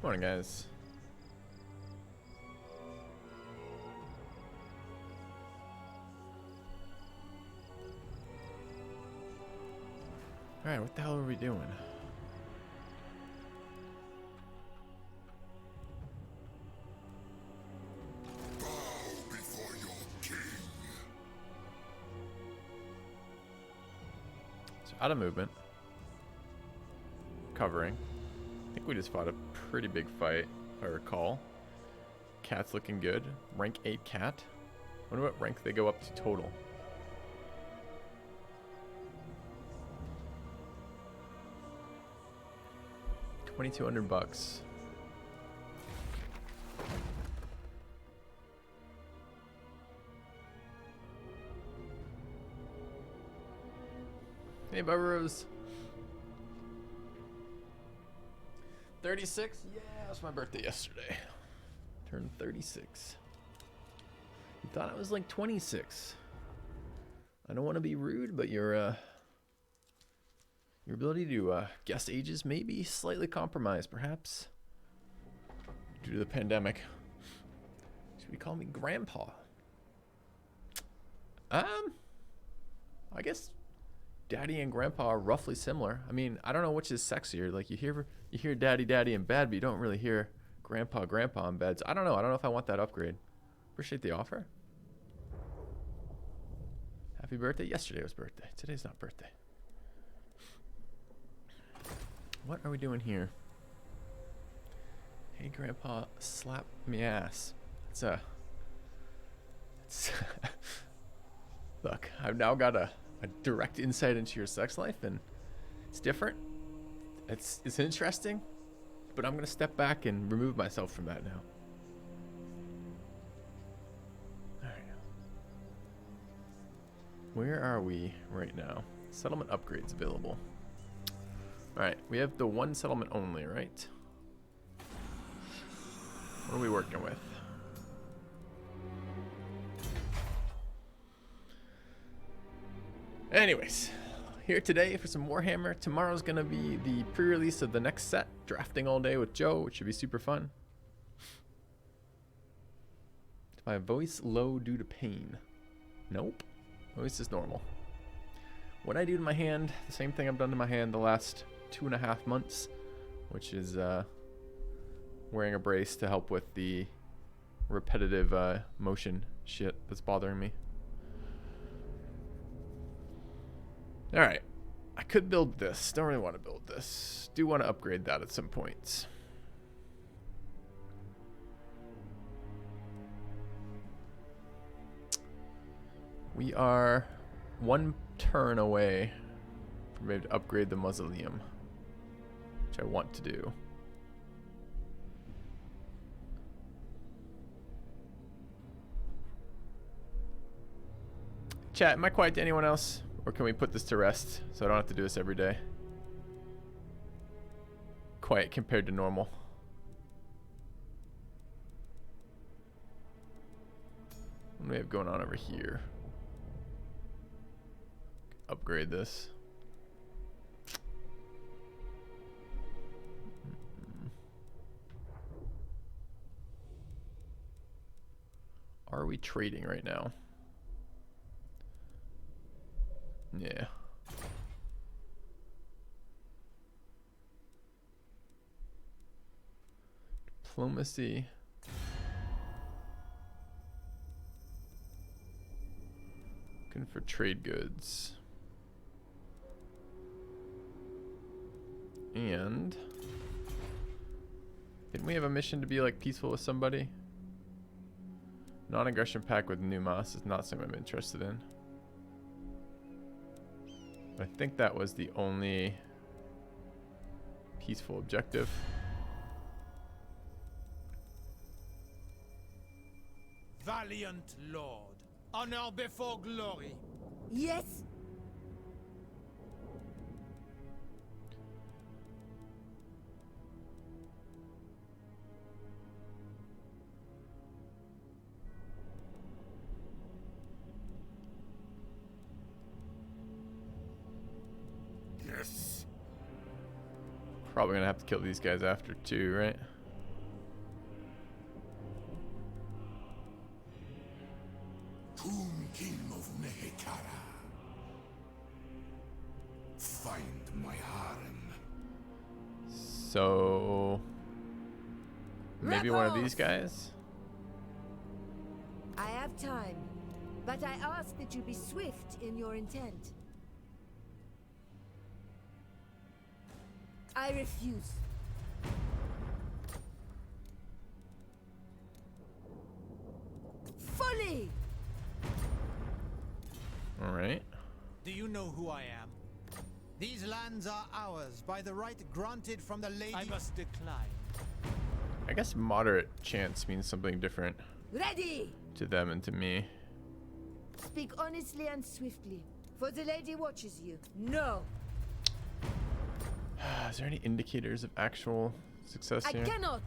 Morning, guys. Alright, what the hell are we doing? Bow before your king. So out of movement. Covering. I think we just fought a pretty big fight, if I recall. Cat's looking good. Rank 8 cat. Wonder what rank they go up to total. $2,200. Hey, Barracks. 36? Yeah, it was my birthday yesterday. Turned 36. You thought I was like 26. I don't want to be rude, but your ability to guess ages may be slightly compromised, perhaps, due to the pandemic. Should we call me Grandpa? I guess Daddy and Grandpa are roughly similar. I mean, I don't know which is sexier. Like you hear Daddy, Daddy in bed, but you don't really hear Grandpa, Grandpa in bed. So I don't know. I don't know if I want that upgrade. Appreciate the offer. Happy birthday. Yesterday was birthday. Today's not birthday. What are we doing here? Hey, Grandpa, slap me ass. Look, I've now got a direct insight into your sex life, and it's different. It's interesting, but I'm gonna step back and remove myself from that now. All right. Where are we right now? Settlement upgrades available. All right, we have the one settlement only, right? What are we working with? Anyways, here today for some Warhammer. Tomorrow's gonna be the pre-release of the next set, drafting all day with Joe, which should be super fun. Is my voice low due to pain? Nope, voice is normal. What I do to my hand, the same thing I've done to my hand the last 2.5 months, which is wearing a brace to help with the repetitive motion shit that's bothering me. Alright, I could build this. Don't really want to build this. Do want to upgrade that at some point. We are one turn away from maybe to upgrade the mausoleum, which I want to do. Chat, am I quiet to anyone else? Or can we put this to rest so I don't have to do this every day? Quiet compared to normal. What do we have going on over here? Upgrade this. Are we trading right now? Yeah. Diplomacy. Looking for trade goods. And didn't we have a mission to be like peaceful with somebody? Non-aggression pact with Numas is not something I'm interested in. I think that was the only peaceful objective. Valiant Lord, honor before glory. Yes. Yes. Probably gonna have to kill these guys after too, right? find my harem. So maybe one of these guys? I have time, but I ask that you be swift in your intent. I refuse. Fully! Alright. Do you know who I am? These lands are ours by the right granted from the lady. I must decline. I guess moderate chance means something different Ready! to them and to me. Speak honestly and swiftly, for the lady watches you. No! Is there any indicators of actual success I here? cannot!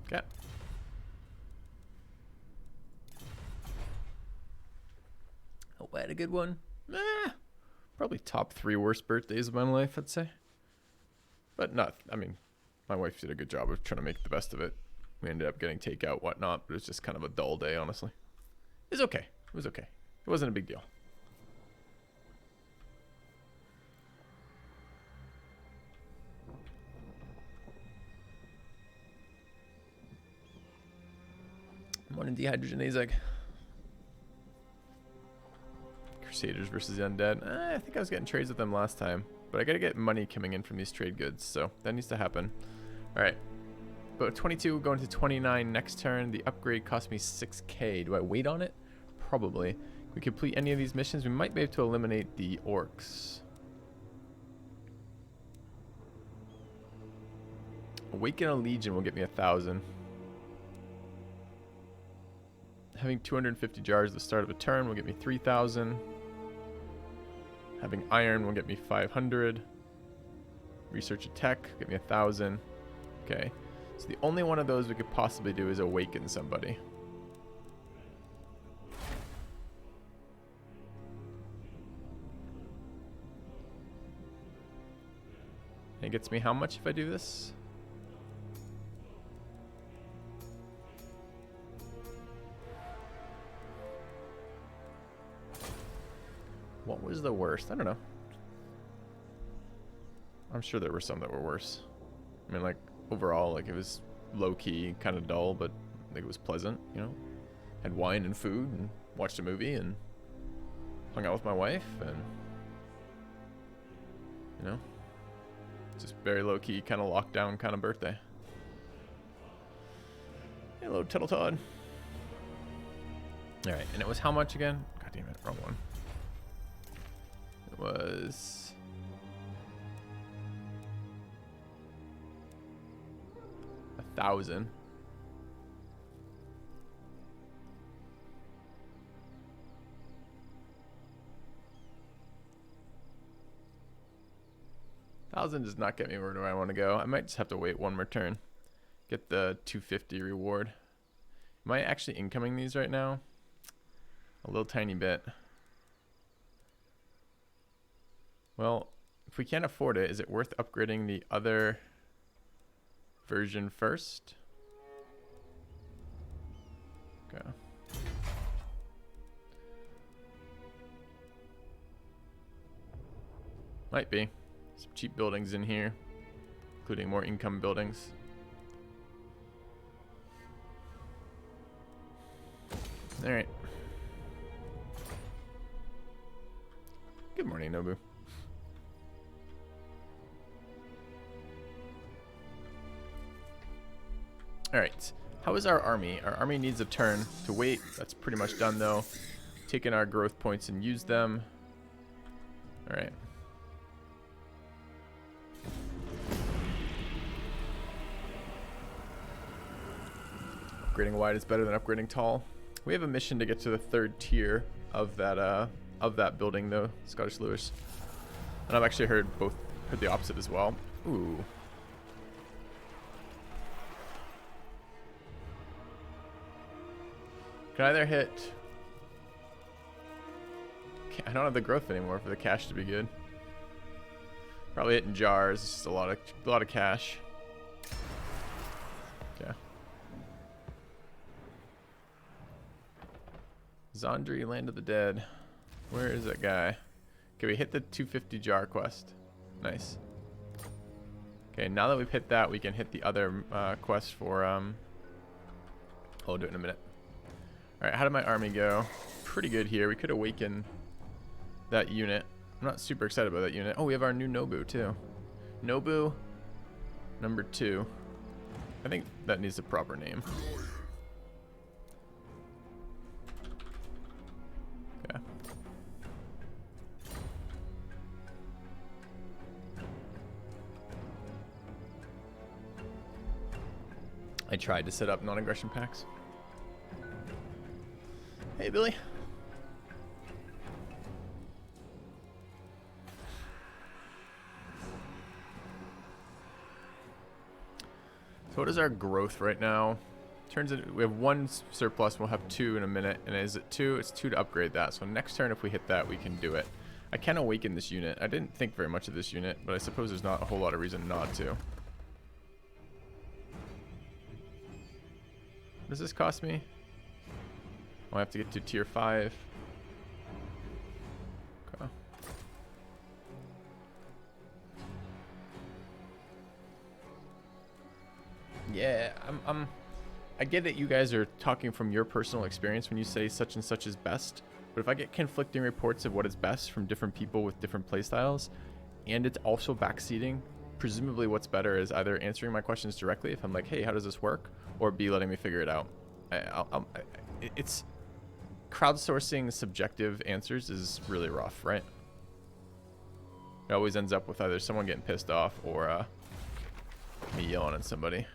Okay. Oh, I had a good one. Probably top 3 worst birthdays of my life, I'd say. But not, I mean, my wife did a good job of trying to make the best of it. We ended up getting takeout, whatnot, but it was just kind of a dull day, honestly. It was okay. It was okay. It wasn't a big deal. One in dehydrogenase egg. Crusaders versus the undead. I think I was getting trades with them last time, but I gotta get money coming in from these trade goods, so that needs to happen. All right, but 22 going to 29 next turn. The upgrade cost me 6k. Do I wait on it? Probably. If we complete any of these missions, we might be able to eliminate the orcs. Awaken a legion will get me 1,000. Having 250 jars at the start of a turn will get me 3,000. Having iron will get me 500. Research a tech, get me 1,000. Okay, so the only one of those we could possibly do is awaken somebody. And it gets me how much if I do this? What was the worst? I don't know. I'm sure there were some that were worse. I mean, like, overall, like, it was low-key, kind of dull, but I think it was pleasant, you know? Had wine and food and watched a movie and hung out with my wife and, you know, just very low-key, kind of lockdown kind of birthday. Hello, Tuttle Todd. All right, and it was how much again? God damn it, wrong one. It was 1,000. $1,000 does not get me where do I want to go. I might just have to wait one more turn. Get the 250 reward. Am I actually incoming these right now? A little tiny bit. Well, if we can't afford it, is it worth upgrading the other version first? Okay. Might be. Some cheap buildings in here, including more income buildings. All right. Good morning, Nobu. Alright, how is our army? Our army needs a turn to wait. That's pretty much done though. Taking our growth points and use them. Alright. Upgrading wide is better than upgrading tall. We have a mission to get to the 3rd tier of that building though, Scottish Lewis. And I've actually heard the opposite as well. Ooh. Can I either hit... I don't have the growth anymore for the cash to be good. Probably hitting jars. It's just a lot of cash. Okay. Zandri, Land of the Dead. Where is that guy? Okay, we hit the 250 jar quest. Nice. Okay, now that we've hit that, we can hit the other quest for... I'll do it in a minute. Alright, how did my army go? Pretty good here. We could awaken that unit. I'm not super excited about that unit. Oh, we have our new Nobu, too. Nobu number 2. I think that needs a proper name. Okay. I tried to set up non-aggression packs. Hey, Billy. So what is our growth right now? Turns out we have 1 surplus. We'll have 2 in a minute. And is it 2? It's 2 to upgrade that. So next turn, if we hit that, we can do it. I can awaken this unit. I didn't think very much of this unit, but I suppose there's not a whole lot of reason not to. What does this cost me? I have to get to tier 5. Okay. Yeah, I get it. You guys are talking from your personal experience when you say such and such is best. But if I get conflicting reports of what is best from different people with different playstyles, and it's also backseating, presumably what's better is either answering my questions directly if I'm like, hey, how does this work? Or B, letting me figure it out. It's crowdsourcing subjective answers is really rough, right? It always ends up with either someone getting pissed off or me yelling at somebody.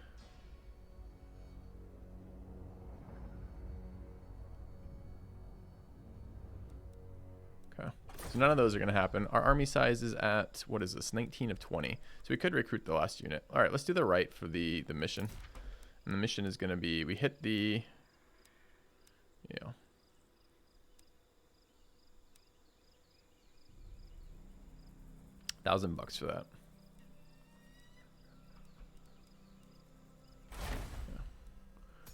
Okay, so none of those are going to happen. Our army size is at, what is this, 19 of 20. So we could recruit the last unit. All right, let's do the right for the mission. And the mission is going to be, we hit the, you know, $1,000 for that. Yeah.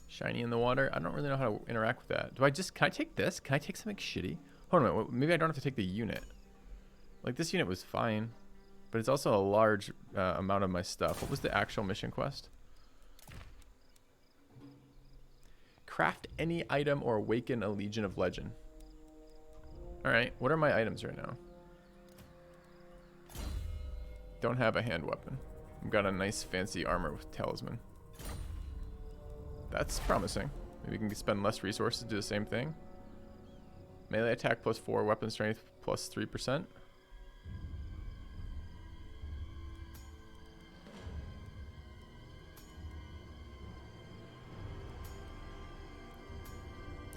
Shiny in the water. I don't really know how to interact with that. Can I take this? Can I take something shitty? Hold on a minute. Maybe I don't have to take the unit. Like, this unit was fine, but it's also a large amount of my stuff. What was the actual mission quest? Craft any item or awaken a Legion of Legend. Alright, what are my items right now? Don't have a hand weapon. I've got a nice fancy armor with talisman. That's promising. Maybe we can spend less resources to do the same thing. Melee attack plus 4, weapon strength plus 3%.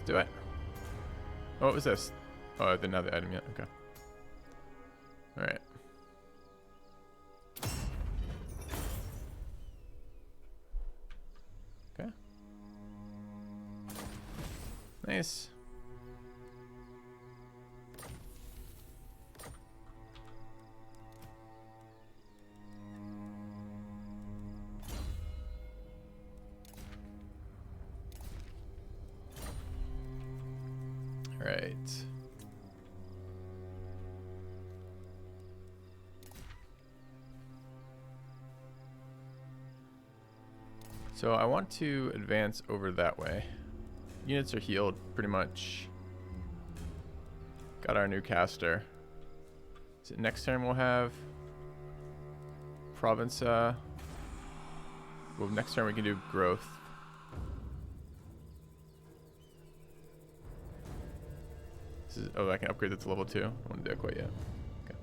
Do it. Oh, what was this? Oh, I didn't have the item yet. Okay. All right. Okay. Nice. Right. So I want to advance over that way. Units are healed pretty much. Got our new caster. So next turn we'll have province. Well, next turn we can do growth. This is, oh, I can upgrade that to level 2. I don't want to do that quite yet. Okay.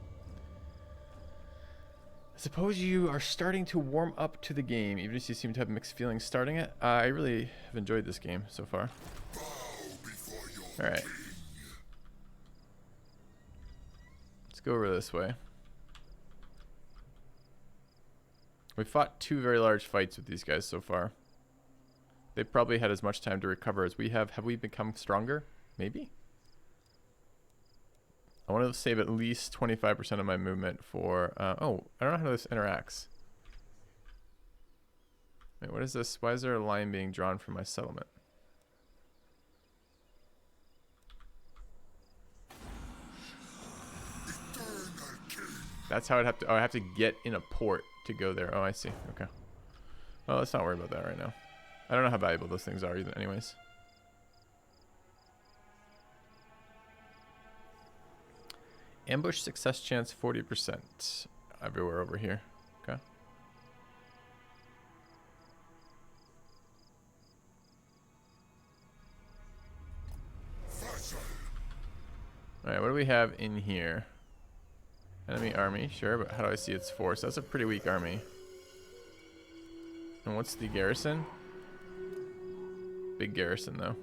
I suppose you are starting to warm up to the game, even if you seem to have mixed feelings starting it. I really have enjoyed this game so far. Alright. Let's go over this way. We fought 2 very large fights with these guys so far. They've probably had as much time to recover as we have. Have we become stronger? Maybe? I want to save at least 25% of my movement for... oh, I don't know how this interacts. Wait, what is this? Why is there a line being drawn from my settlement? That's how I'd have to. Oh, I have to get in a port to go there. Oh, I see. Okay. Well, let's not worry about that right now. I don't know how valuable those things are either, anyways. Ambush success chance 40% everywhere over here. Okay. Alright, what do we have in here? Enemy army, sure, but how do I see its force? That's a pretty weak army. And what's the garrison? Big garrison, though.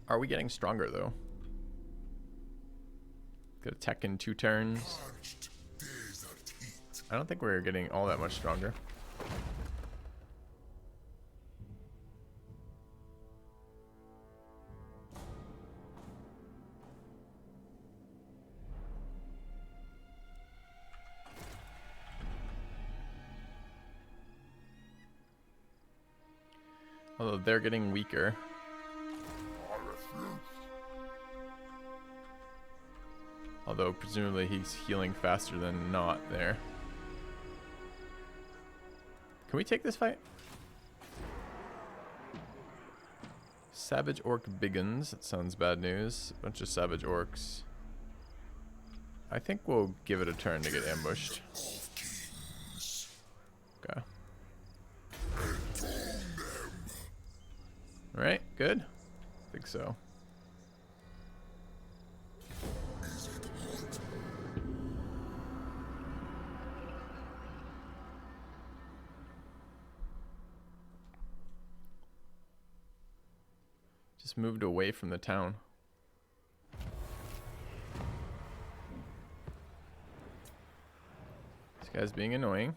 Are we getting stronger, though? Got a tech in 2 turns. I don't think we're getting all that much stronger. Although they're getting weaker. Although presumably he's healing faster than not there. Can we take this fight? Savage Orc Biggins. That sounds bad news. A bunch of Savage Orcs. I think we'll give it a turn to get ambushed. Okay. Alright, good. I think so. Just moved away from the town. This guy's being annoying.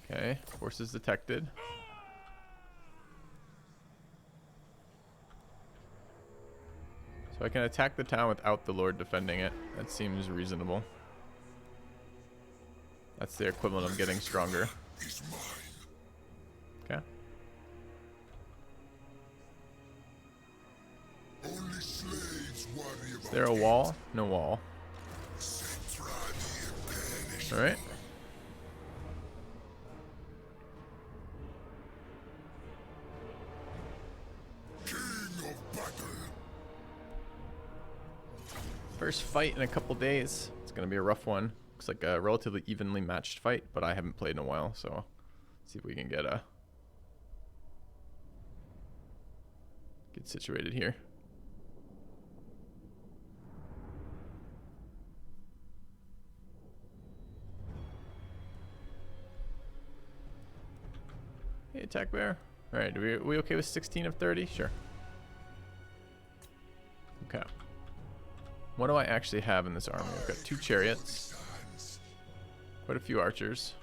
Okay, forces detected. So I can attack the town without the Lord defending it. That seems reasonable. That's the equivalent of getting stronger. Okay. Is there a wall? No wall. Alright. First fight in a couple days. It's gonna be a rough one. Looks like a relatively evenly matched fight, but I haven't played in a while, so let's see if we can get situated here. Hey, attack bear. All right, are we okay with 16 of 30? Sure. Okay. What do I actually have in this army? I've got 2 chariots. Quite a few archers.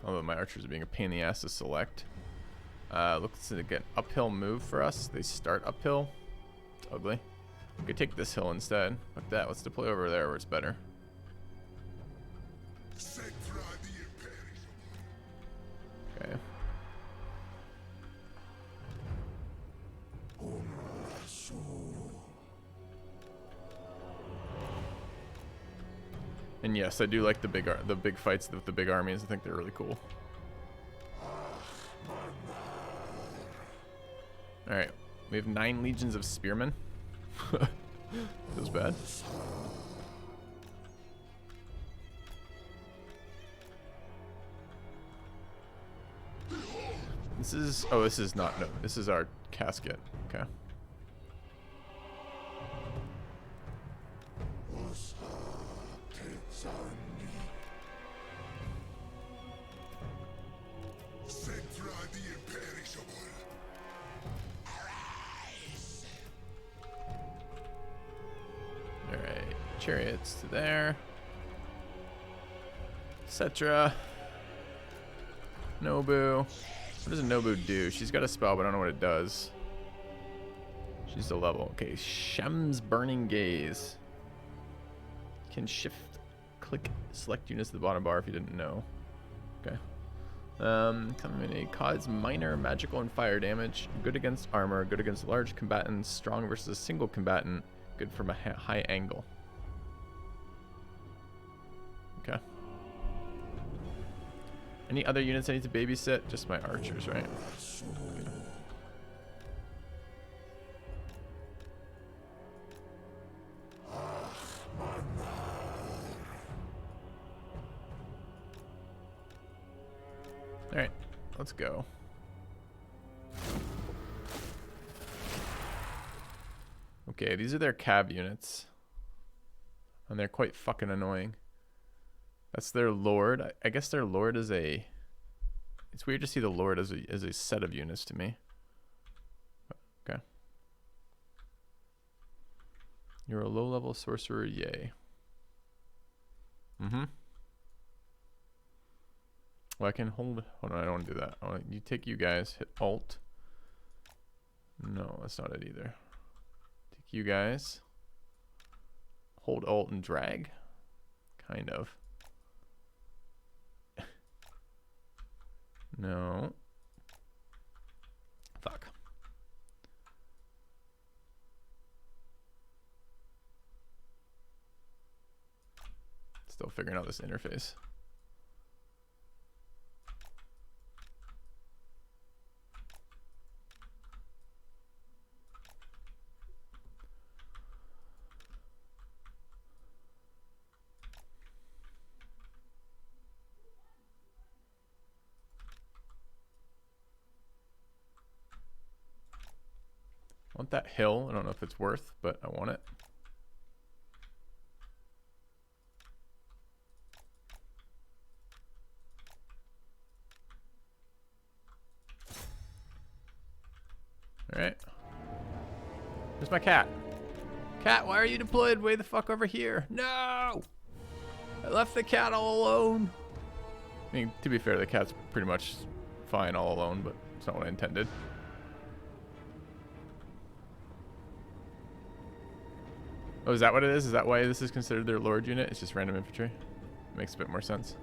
Although my archers are being a pain in the ass to select. Looks to get uphill move for us. They start uphill. It's ugly. We could take this hill instead. Fuck that. Let's deploy over there where it's better. Okay. And yes, I do like the big fights with the big armies. I think they're really cool. All right, we have 9 legions of spearmen. Feels bad. This is not, no, this is our casket. Okay. Alright, chariots to there. etc. Nobu. What does a Nobu do? She's got a spell, but I don't know what it does. She's the level. Okay, Shem's Burning Gaze. Can shift, click, select units at the bottom bar if you didn't know. Okay. Cause minor magical and fire damage. Good against armor. Good against large combatants. Strong versus a single combatant. Good from a high angle. Okay. Any other units I need to babysit? Just my archers, right? Okay. Alright, let's go. Okay, these are their cab units. And they're quite fucking annoying. That's their lord. I guess their lord is a... It's weird to see the lord as a set of units to me. Okay. You're a low-level sorcerer, yay. Mm-hmm. Well, I can hold... Hold on, I don't want to do that. You take you guys, hit Alt. No, that's not it either. Take you guys. Hold Alt and drag. Kind of. No. Fuck. Still figuring out this interface. I want that hill. I don't know if it's worth, but I want it. All right. Where's my cat? Cat, why are you deployed way the fuck over here? No! I left the cat all alone. I mean, to be fair, the cat's pretty much fine all alone, but it's not what I intended. Oh, is that what it is? Is that why this is considered their lord unit? It's just random infantry? Makes a bit more sense.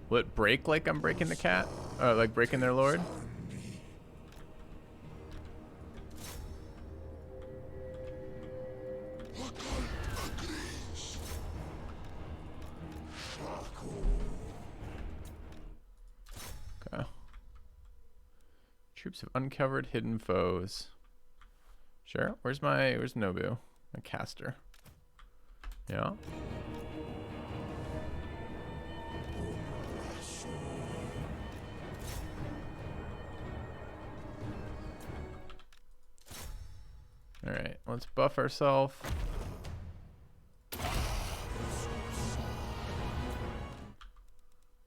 Will it break like I'm breaking the cat? Like breaking their lord? Okay. Troops have uncovered hidden foes. Sure. Where's Nobu? My caster. Yeah. Alright, let's buff ourselves.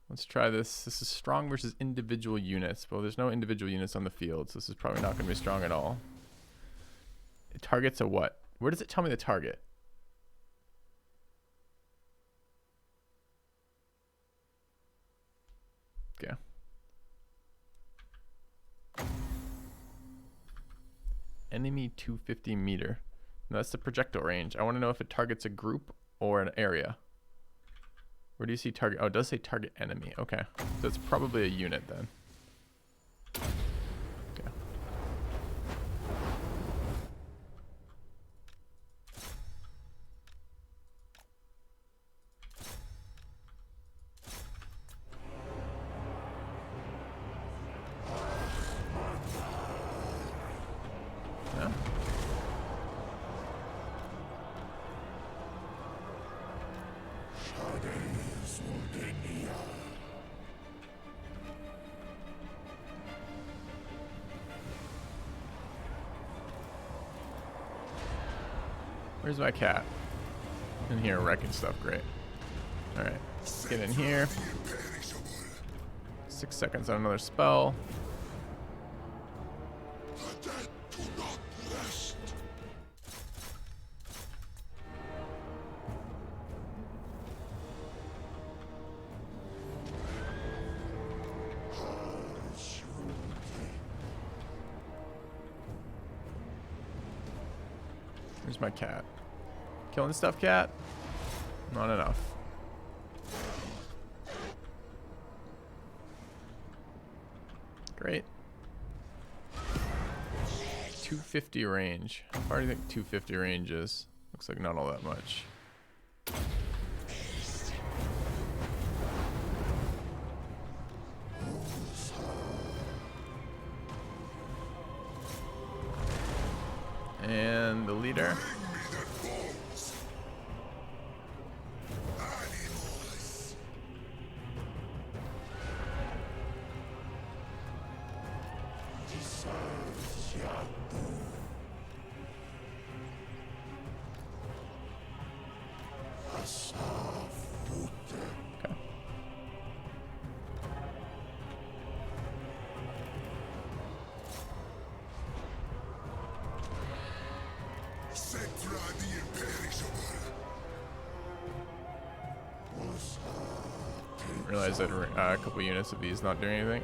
Let's try this. This is strong versus individual units. Well, there's no individual units on the field, so this is probably not going to be strong at all. It targets a what? Where does it tell me the target? Okay. Enemy 250 meter. No, that's the projectile range. I want to know if it targets a group or an area. Where do you see target? Oh, it does say target enemy. Okay. So it's probably a unit then. Okay. Yeah. Where's my cat? In here wrecking stuff, great. Alright, let's get in here. 6 seconds on another spell. Where's my cat? Killing stuff, cat? Not enough. Great. 250 range. How far do you think 250 range is? Looks like not all that much. And the leader. Realize that a couple units of these not doing anything.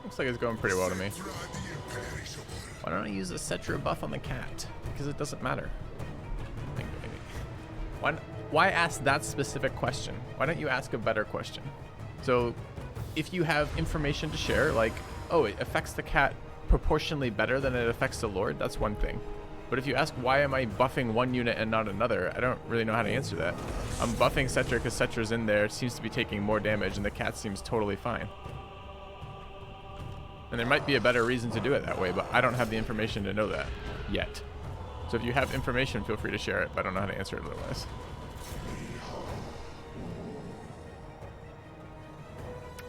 Looks like it's going pretty well to me. Why don't I use a Cetra buff on the cat? Because it doesn't matter. Why ask that specific question? Why don't you ask a better question? So, if you have information to share, like, oh, it affects the cat proportionally better than it affects the Lord, that's one thing. But if you ask, why am I buffing one unit and not another, I don't really know how to answer that. I'm buffing Cetra because Cetra's in there, seems to be taking more damage, and the cat seems totally fine. And there might be a better reason to do it that way, but I don't have the information to know that yet. So if you have information, feel free to share it, but I don't know how to answer it otherwise.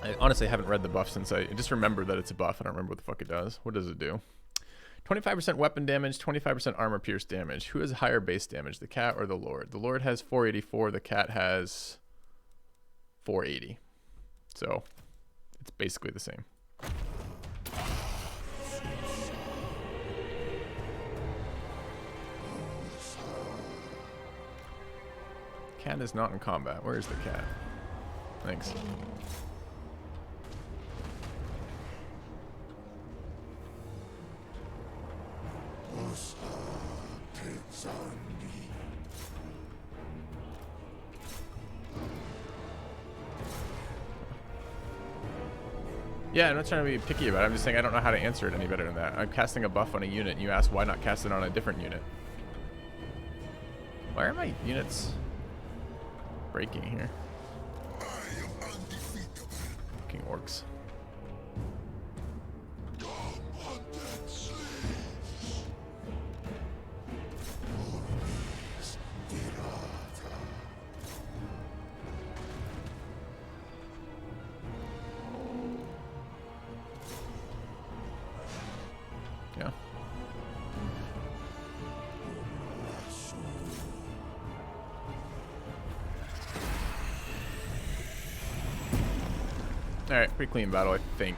I honestly haven't read the buff since I just remember that it's a buff. I don't remember what the fuck it does. What does it do? 25% weapon damage, 25% armor pierce damage. Who has higher base damage, the cat or the Lord? The Lord has 484, the cat has 480. So it's basically the same. Cat is not in combat. Where is the cat? Thanks. Yeah, I'm not trying to be picky about it. I'm just saying I don't know how to answer it any better than that. I'm casting a buff on a unit, and you ask why not cast it on a different unit. Why are my units breaking here? Fucking orcs. Yeah. Alright, pretty clean battle, I think.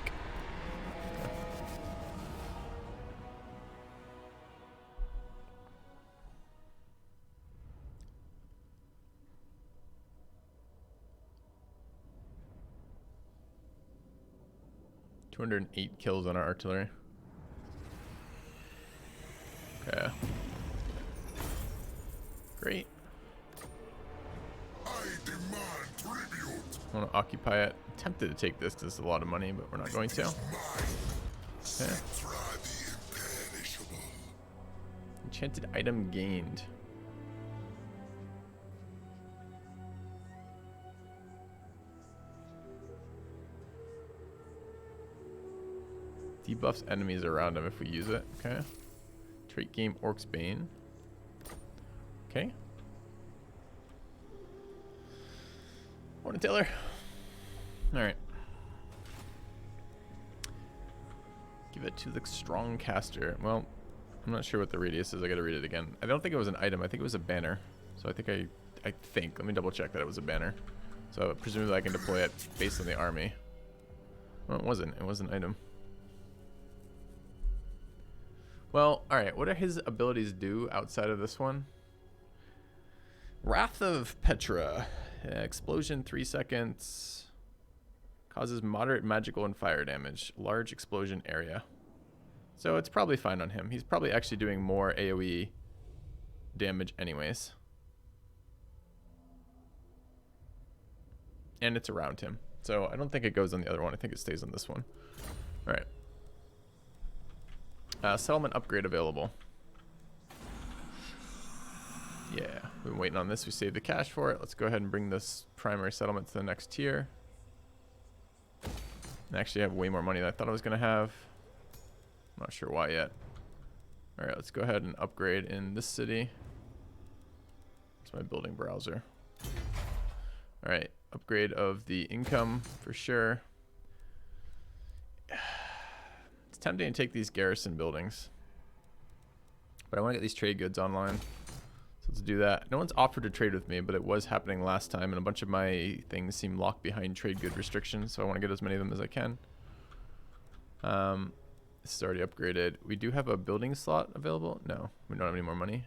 $208 kills on our artillery. Okay. Great. I demand tribute. I want to occupy it. I'm tempted to take this because it's a lot of money, but we're not going to. Okay. Enchanted item gained. Debuffs enemies around him if we use it. Okay. Trait game Orcs Bane. Okay. Morning, Taylor. Alright. Give it to the strong caster. Well, I'm not sure what the radius is. I gotta read it again. I don't think it was an item. I think it was a banner. So I think let me double check that it was a banner. So presumably I can deploy it based on the army. Well, it wasn't. It was an item. Well, alright. What do his abilities do outside of this one? Wrath of Petra. Explosion 3 seconds. Causes moderate magical and fire damage. Large explosion area. So it's probably fine on him. He's probably actually doing more AoE damage anyways. And it's around him. So I don't think it goes on the other one. I think it stays on this one. Alright. Settlement upgrade available. Yeah, we've been waiting on this. We saved the cash for it. Let's go ahead and bring this primary settlement to the next tier. I actually have way more money than I thought I was going to have. I'm not sure why yet. Alright, let's go ahead and upgrade in this city. It's my building browser. Alright, upgrade of the income for sure. It's tempting to take these garrison buildings. But I want to get these trade goods online. Let's do that. No one's offered to trade with me, but it was happening last time, and a bunch of my things seem locked behind trade good restrictions, so I want to get as many of them as I can. This is already upgraded. We do have a building slot available. No, we don't have any more money.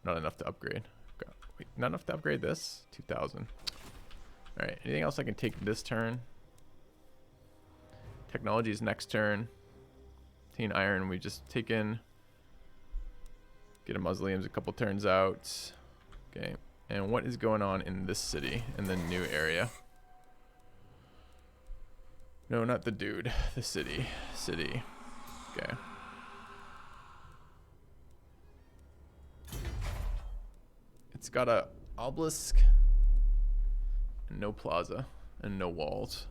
Not enough to upgrade. Wait, not enough to upgrade this? 2,000. Alright, anything else I can take this turn? Technology is next turn. 10 iron, we just taken. Get a mausoleums a couple turns out. Okay. And what is going on in this city, in the new area? No, not the dude. The city. City. Okay. It's got a obelisk and no plaza and no walls.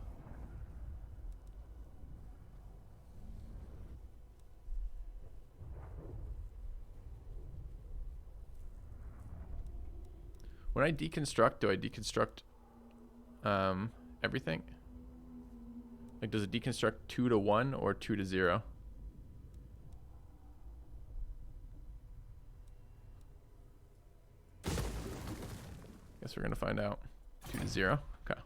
When I deconstruct, do I deconstruct everything? Like, does it deconstruct 2 to 1 or 2 to 0? Guess we're gonna find out. 2 to 0. Okay.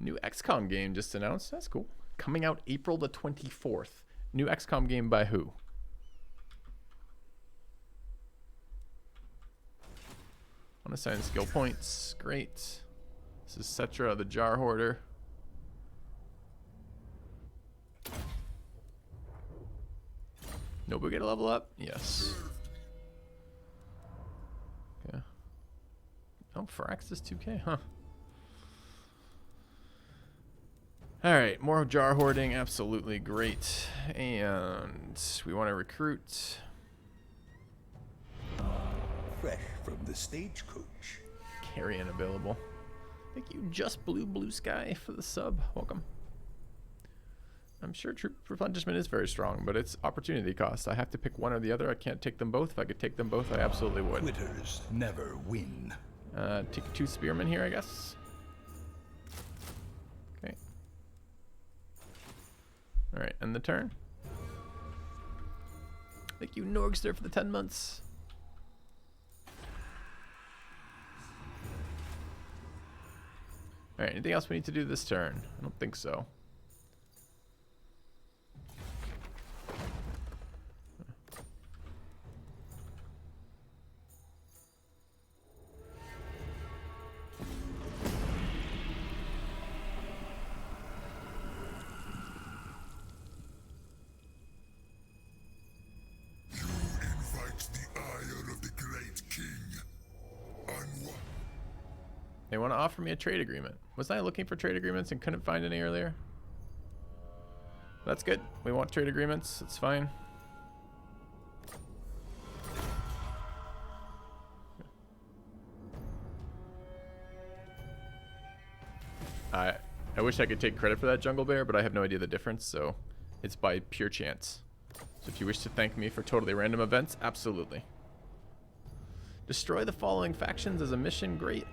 New XCOM game just announced. That's cool. Coming out April the 24th. New XCOM game by who? Unassign skill points. Great. This is Cetra, the Jar Hoarder. Nobody get a level up? Yes. Okay. Oh, Barracks is 2K, huh? Alright, more jar hoarding. Absolutely great. And we want to recruit. Fresh from the stagecoach. Carrion available. Thank you, Just Blue Sky, for the sub. Welcome. I'm sure troop replenishment is very strong, but it's opportunity cost. I have to pick one or the other. I can't take them both. If I could take them both, I absolutely would. Quitters never win. Take 2 spearmen here, I guess. Okay. Alright, end the turn. Thank you, Norgster, for the 10 months. Alright, anything else we need to do this turn? I don't think so. They want to offer me a trade agreement. Wasn't I looking for trade agreements and couldn't find any earlier? That's good. We want trade agreements. It's fine. I wish I could take credit for that, Jungle Bear, but I have no idea the difference, so it's by pure chance. So if you wish to thank me for totally random events, absolutely. Destroy the following factions as a mission, great.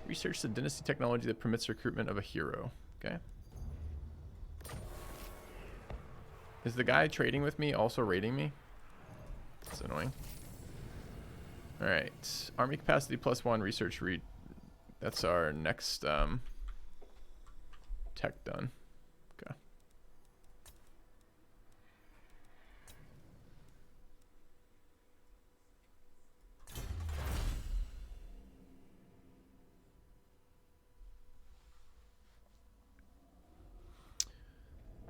Research the dynasty technology that permits recruitment of a hero. Okay. Is the guy trading with me also raiding me? That's annoying. Alright. Army capacity +1, research read. That's our next tech done. Okay.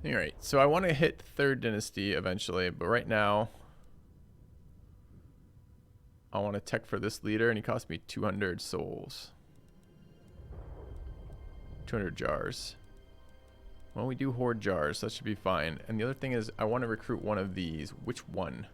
Alright, so I want to hit 3rd Dynasty eventually, but right now I want to tech for this leader, and he cost me 200 souls. 200 jars. Well, we do hoard jars, so that should be fine. And the other thing is, I want to recruit one of these. Which one?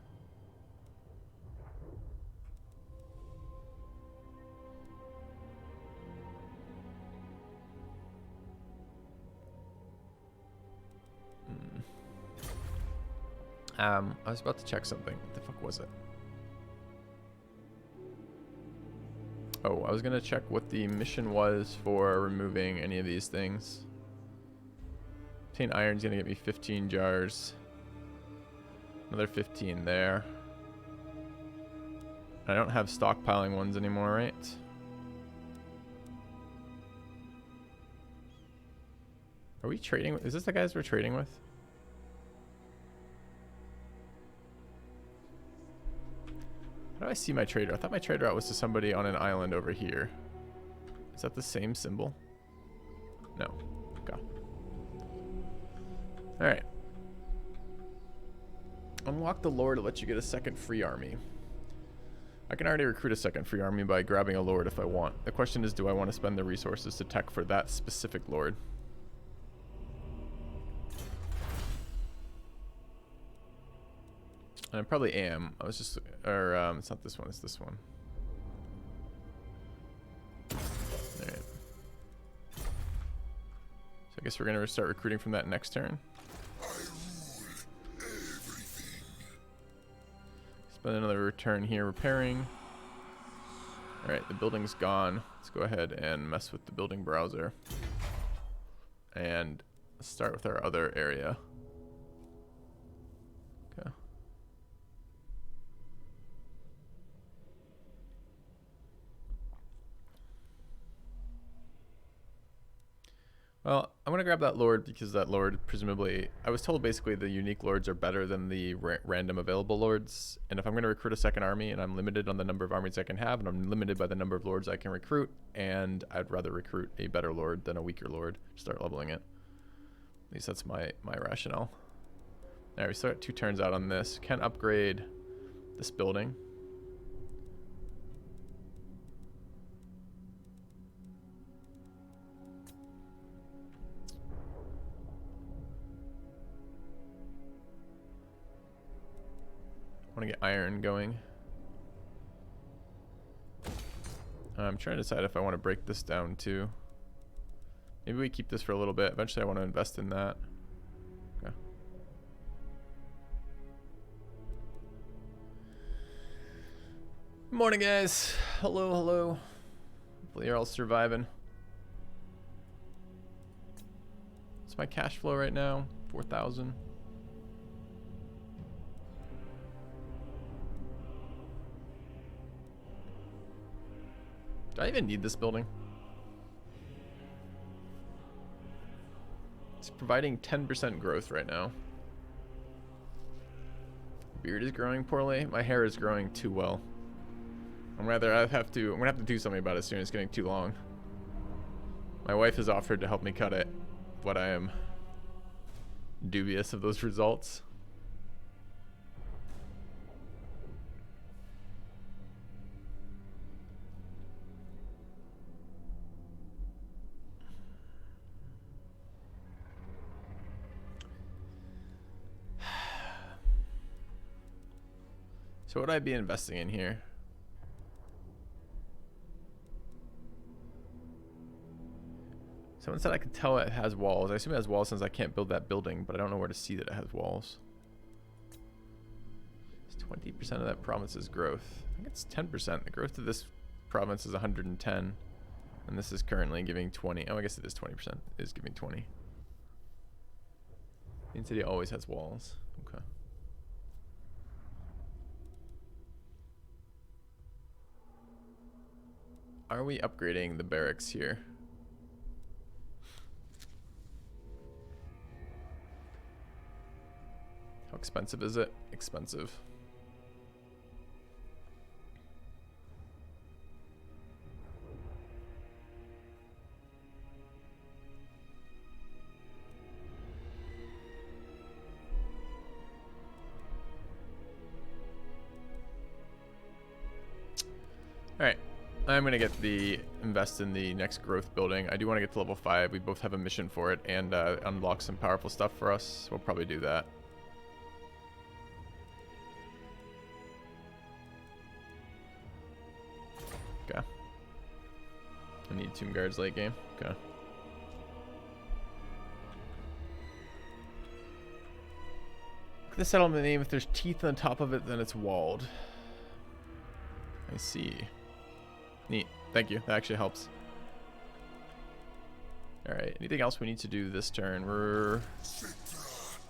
I was about to check something. What the fuck was it? Oh, I was gonna check what the mission was for removing any of these things. 10 iron's gonna get me 15 jars. Another 15 there. I don't have stockpiling ones anymore, right? Are we trading? Is this the guys we're trading with? How do I see my trader? I thought my trader route was to somebody on an island over here. Is that the same symbol? No. Okay. Alright. Unlock the lore to let you get a second free army. I can already recruit a second free army by grabbing a lord if I want. The question is, do I want to spend the resources to tech for that specific lord? And I probably am. I was just, or it's not this one, it's this one. Alright. So I guess we're gonna start recruiting from that next turn. Spend another turn here repairing. Alright, the building's gone. Let's go ahead and mess with the building browser. And let's start with our other area. Okay. Well, I'm going to grab that lord because that lord, presumably, I was told basically the unique lords are better than the random available lords. And if I'm going to recruit a second army and I'm limited on the number of armies I can have, and I'm limited by the number of lords I can recruit, and I'd rather recruit a better lord than a weaker lord, start leveling it. At least that's my rationale. Alright, we still got 2 turns out on this. Can't upgrade this building. I want to get iron going. I'm trying to decide if I want to break this down too. Maybe we keep this for a little bit. Eventually I want to invest in that. Okay. Good morning, guys. Hello, hello. Hopefully you're all surviving. What's my cash flow right now? 4,000. Do I even need this building? It's providing 10% growth right now. Beard is growing poorly. My hair is growing too well. I'm gonna have to do something about it soon. It's getting too long. My wife has offered to help me cut it, but I am dubious of those results. So what would I be investing in here? Someone said I could tell it has walls. I assume it has walls since I can't build that building, but I don't know where to see that it has walls. It's 20% of that province's growth. I think it's 10%. The growth of this province is 110. And this is currently giving 20. Oh, I guess it is 20%. It is giving 20. Main City always has walls. Okay. Are we upgrading the barracks here? How expensive is it? Expensive. Alright, I'm going to get invest in the next growth building. I do want to get to level 5. We both have a mission for it and unlock some powerful stuff for us. So we'll probably do that. Okay. I need Tomb Guards late game. Okay. Look at the settlement name. If there's teeth on top of it, then it's walled. I see. Neat. Thank you. That actually helps. Alright. Anything else we need to do this turn? We're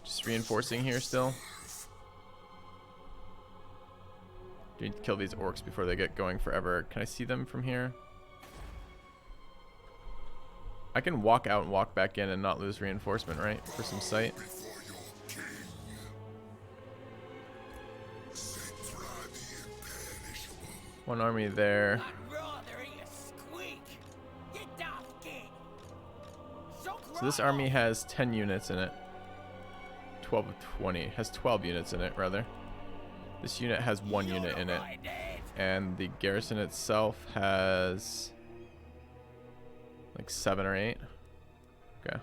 just reinforcing here still. Do need to kill these orcs before they get going forever. Can I see them from here? I can walk out and walk back in and not lose reinforcement, right? For some sight. One army there. So this army has 10 units in it. 12 of 20. Has 12 units in it, rather. This unit has 1 unit in it. And the garrison itself has like 7 or 8. Okay.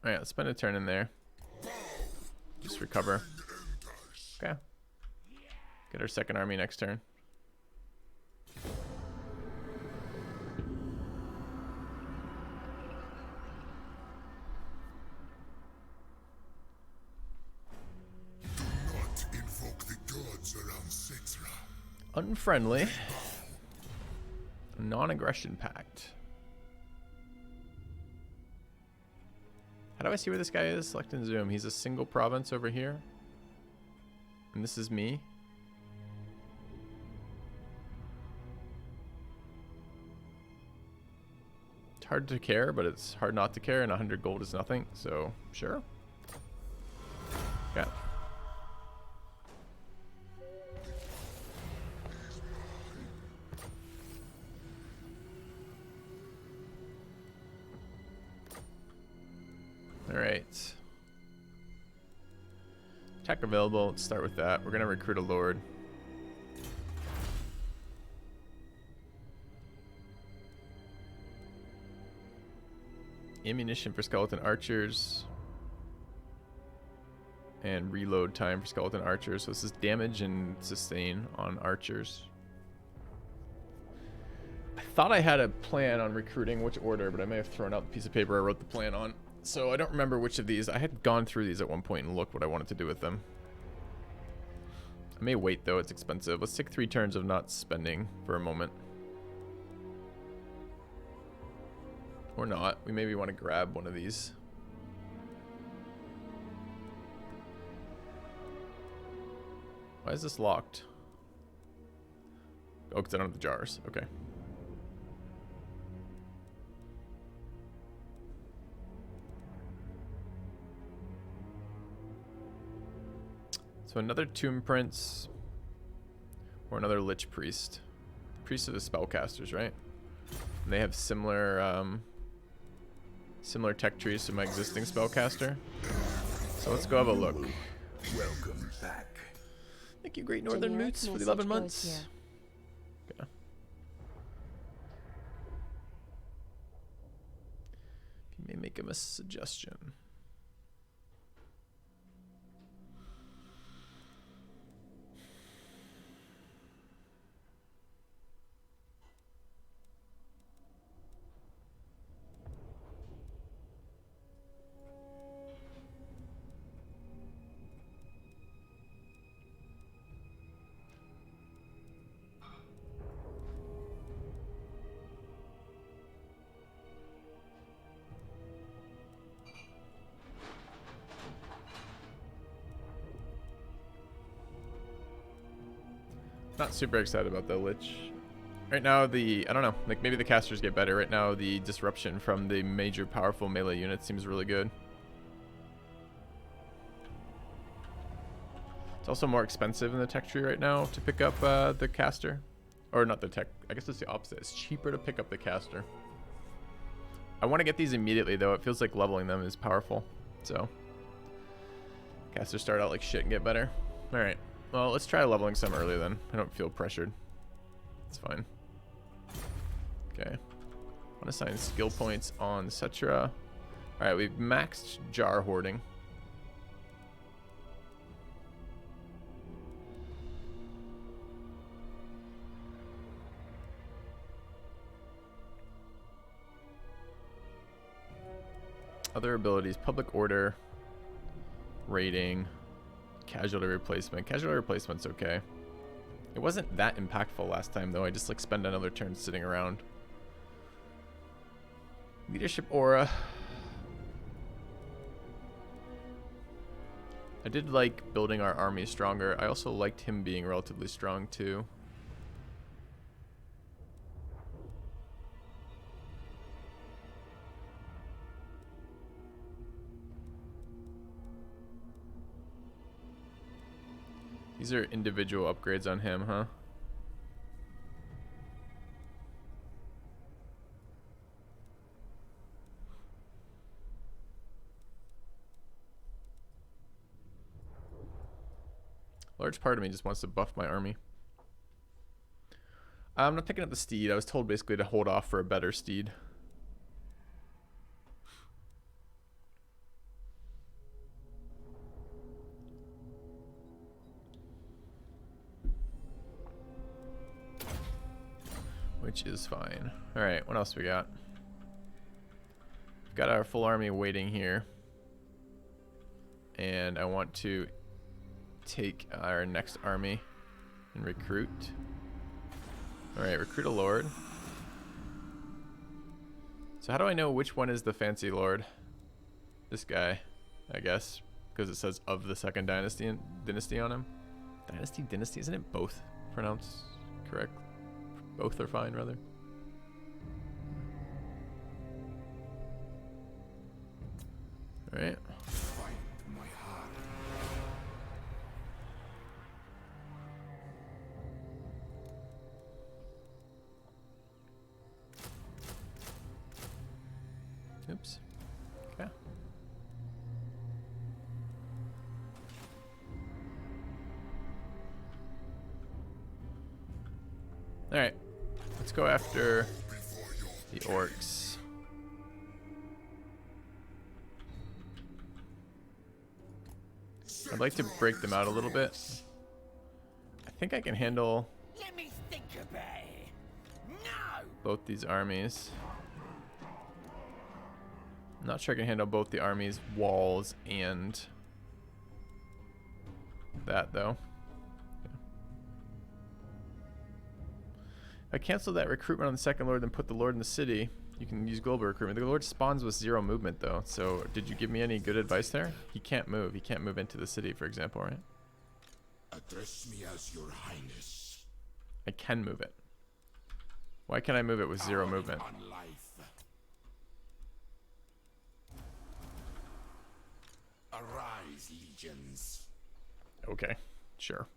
Alright, let's spend a turn in there. Just recover. Okay. Get our second army next turn. Do not invoke the gods around Sitra. Unfriendly. Non-aggression pact. How do I see where this guy is? Select and zoom. He's a single province over here. And this is me. It's hard to care, but it's hard not to care, and 100 gold is nothing, so sure. Okay. Alright. Tech available. Let's start with that. We're going to recruit a lord. Ammunition for skeleton archers. And reload time for skeleton archers. So this is damage and sustain on archers. I thought I had a plan on recruiting which order, but I may have thrown out the piece of paper I wrote the plan on. So I don't remember which of these. I had gone through these at one point and looked what I wanted to do with them. I may wait though, it's expensive. Let's take 3 turns of not spending for a moment. Or not. We maybe want to grab one of these. Why is this locked? Oh, because I don't have the jars. Okay. So another Tomb Prince or another Lich Priest. Priests are the spellcasters, right? And they have similar similar tech trees to my existing spellcaster. So let's go have a look. Welcome back. Thank you, Great Northern Generic Moots, for the message 11 goes months. here. Okay. Let me make him a suggestion. Not super excited about the Lich. Right now, I don't know, like maybe the casters get better. Right now, the disruption from the major powerful melee unit seems really good. It's also more expensive in the tech tree right now to pick up the caster. Or not the tech, I guess it's the opposite. It's cheaper to pick up the caster. I want to get these immediately though. It feels like leveling them is powerful. So, casters start out like shit and get better. Alright. Well, let's try leveling some early then. I don't feel pressured. It's fine. Okay. I want to assign skill points on Cetra. Alright, we've maxed jar hoarding. Other abilities, public order, raiding, casualty replacement. Casualty replacement's okay. It wasn't that impactful last time though. I just like spend another turn sitting around. Leadership aura. I did like building our army stronger. I also liked him being relatively strong too. These are individual upgrades on him, huh? Large part of me just wants to buff my army. I'm not picking up the steed. I was told basically to hold off for a better steed. Which is fine. Alright, what else we got? We've got our full army waiting here. And I want to take our next army and recruit. Alright, recruit a lord. So how do I know which one is the fancy lord? This guy, I guess. Because it says of the second dynasty on him. Dynasty, isn't it both pronounced correct? Both are fine, rather. Alright. Oops. Okay. Alright. Let's go after the orcs. I'd like to break them out a little bit. I think I can handle both these armies. I'm not sure I can handle both the armies' walls and that though. If I cancel that recruitment on the second lord and put the lord in the city, you can use global recruitment. The lord spawns with 0 movement though, so did you give me any good advice there? He can't move. He can't move into the city, for example, right? Address me as your highness. I can move it. Why can't I move it with 0 movement? Arise, legions. Okay, sure.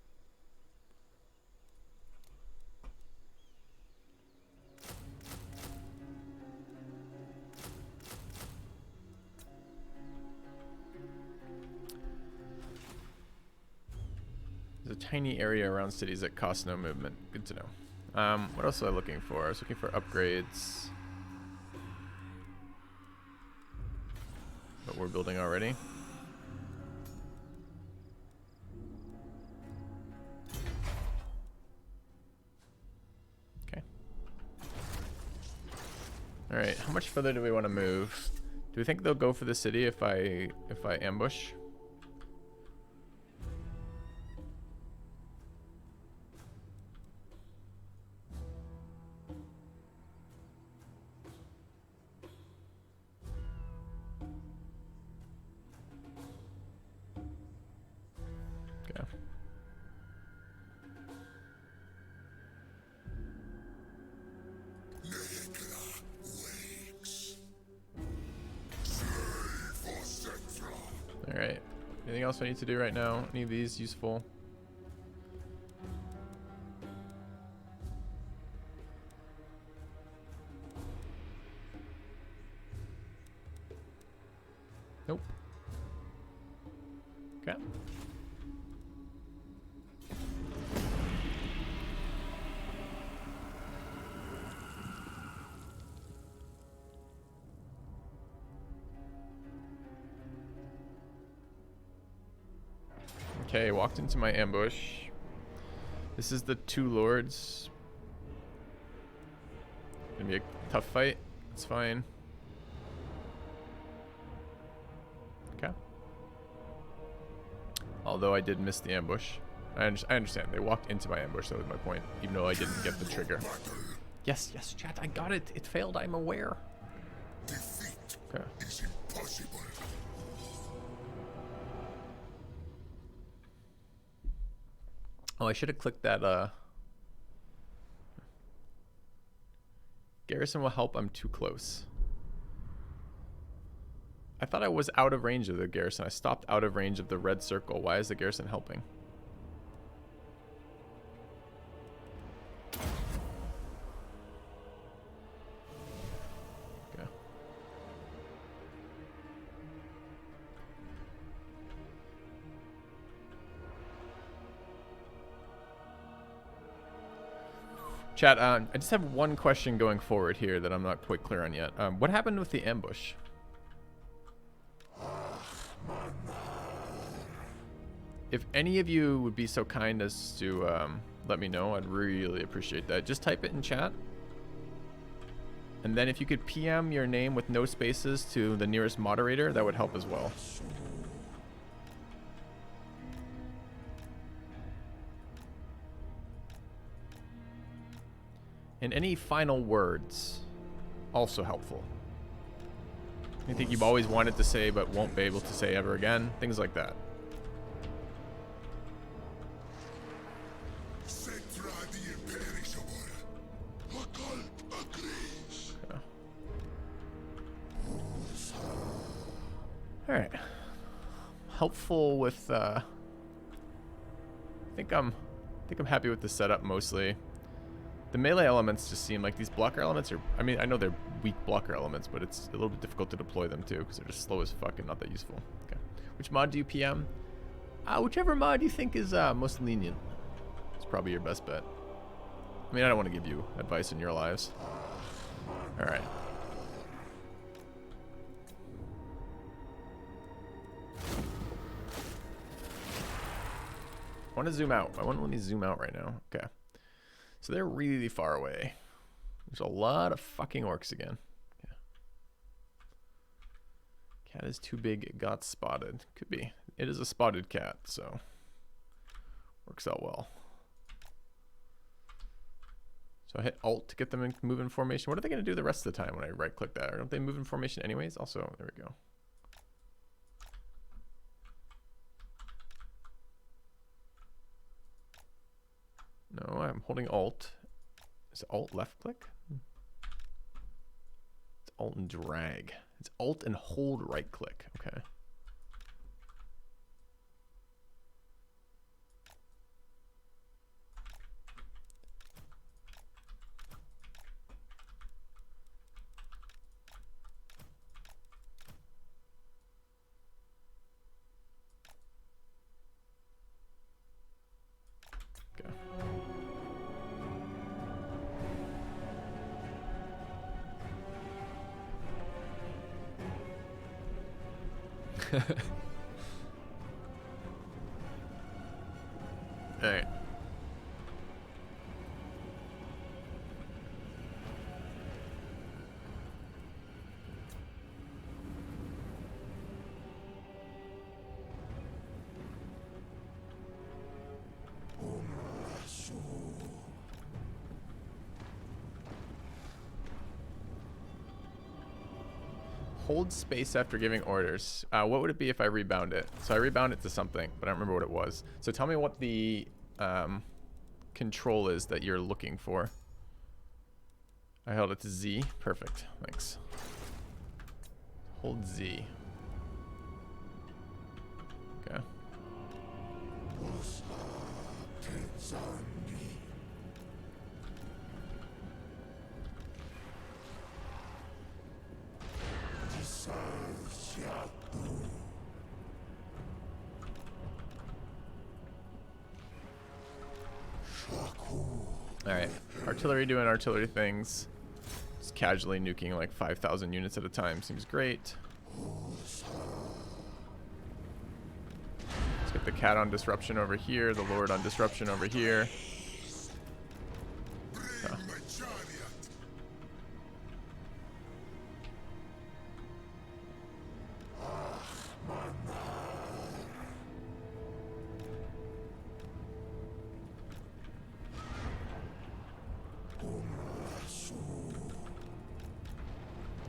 There's a tiny area around cities that cost no movement. Good to know. What else was I looking for? I was looking for upgrades. but we're building already. Okay. All right, how much further do we want to move? Do we think they'll go for the city if I ambush? Okay. All right. Anything else I need to do right now? Any of these useful? Nope. Okay. Okay, walked into my ambush. This is the two lords. Gonna be a tough fight. It's fine. Okay. Although I did miss the ambush. I understand. They walked into my ambush. That was my point. Even though I didn't get the trigger. Yes, yes, chat. I got it. It failed. I'm aware. Defeat Okay. is impossible. Oh, I should have clicked that, Garrison will help, I'm too close. I thought I was out of range of the garrison. I stopped out of range of the red circle. Why is the garrison helping? Okay. Chat, I just have one question going forward here that I'm not quite clear on yet. What happened with the ambush? If any of you would be so kind as to let me know, I'd really appreciate that. Just type it in chat. And then if you could PM your name with no spaces to the nearest moderator, that would help as well. And any final words, also helpful. Anything you've always wanted to say but won't be able to say ever again, things like that. All right. Helpful with. I think I'm happy with the setup mostly. The melee elements just seem like these blocker elements are. I mean, I know they're weak blocker elements, but it's a little bit difficult to deploy them too because they're just slow as fuck and not that useful. Okay. Which mod do you PM? Whichever mod you think is most lenient. It's probably your best bet. I mean, I don't want to give you advice in your lives. All right. I want to zoom out. I want to let me zoom out right now. Okay. So they're really far away. There's a lot of fucking orcs again. Yeah. Cat is too big. It got spotted. Could be. It is a spotted cat, so works out well. So I hit Alt to get them in move in formation. What are they going to do the rest of the time when I right click that? Or don't they move in formation anyways? Also, there we go. No, I'm holding Alt. Is it Alt left click? It's Alt and drag. It's Alt and hold right click. Okay. Alright. Hold space after giving orders. What would it be if I rebound it? So I rebound it to something, but I don't remember what it was. So tell me what the control is that you're looking for. I held it to Z. Perfect. Thanks. Hold Z. Okay. Alright, artillery doing artillery things. Just casually nuking like 5,000 units at a time seems great. Let's get the cat on disruption over here, the lord on disruption over here. Huh.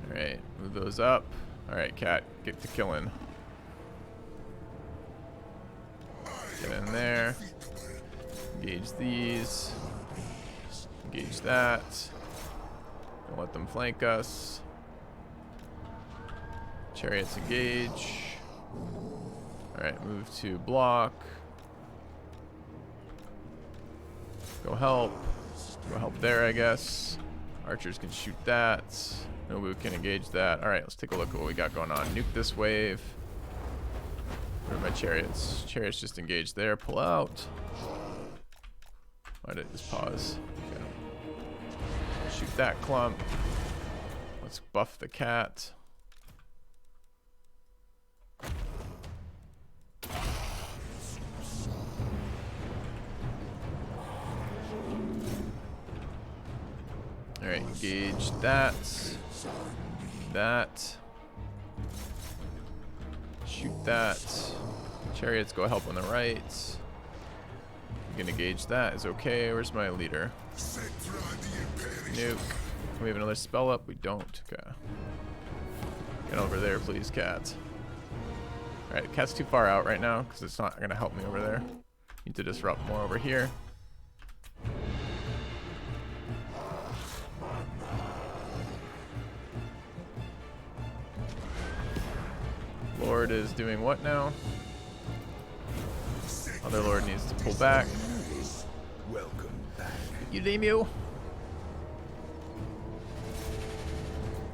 Alright, move those up. Alright, cat, get to killing. Get in there. Engage these. Engage that. Don't let them flank us. Chariots engage. Alright, move to block. Go help. Go help there, I guess. Archers can shoot that. Nobu can engage that. Alright, let's take a look at what we got going on. Nuke this wave. Where are my chariots? Chariots just engaged there. Pull out. Why did it just pause? Okay. Shoot that clump. Let's buff the cat. Alright, engage that. That. Shoot that. Chariots go help on the right. You can engage that. Is okay. Where's my leader? Nuke. Can we have another spell up? We don't. Okay. Get over there, please, cat. Alright, cat's too far out right now because it's not going to help me over there. Need to disrupt more over here. Lord is doing what now? Other Lord needs to pull back. Welcome back. You Demu.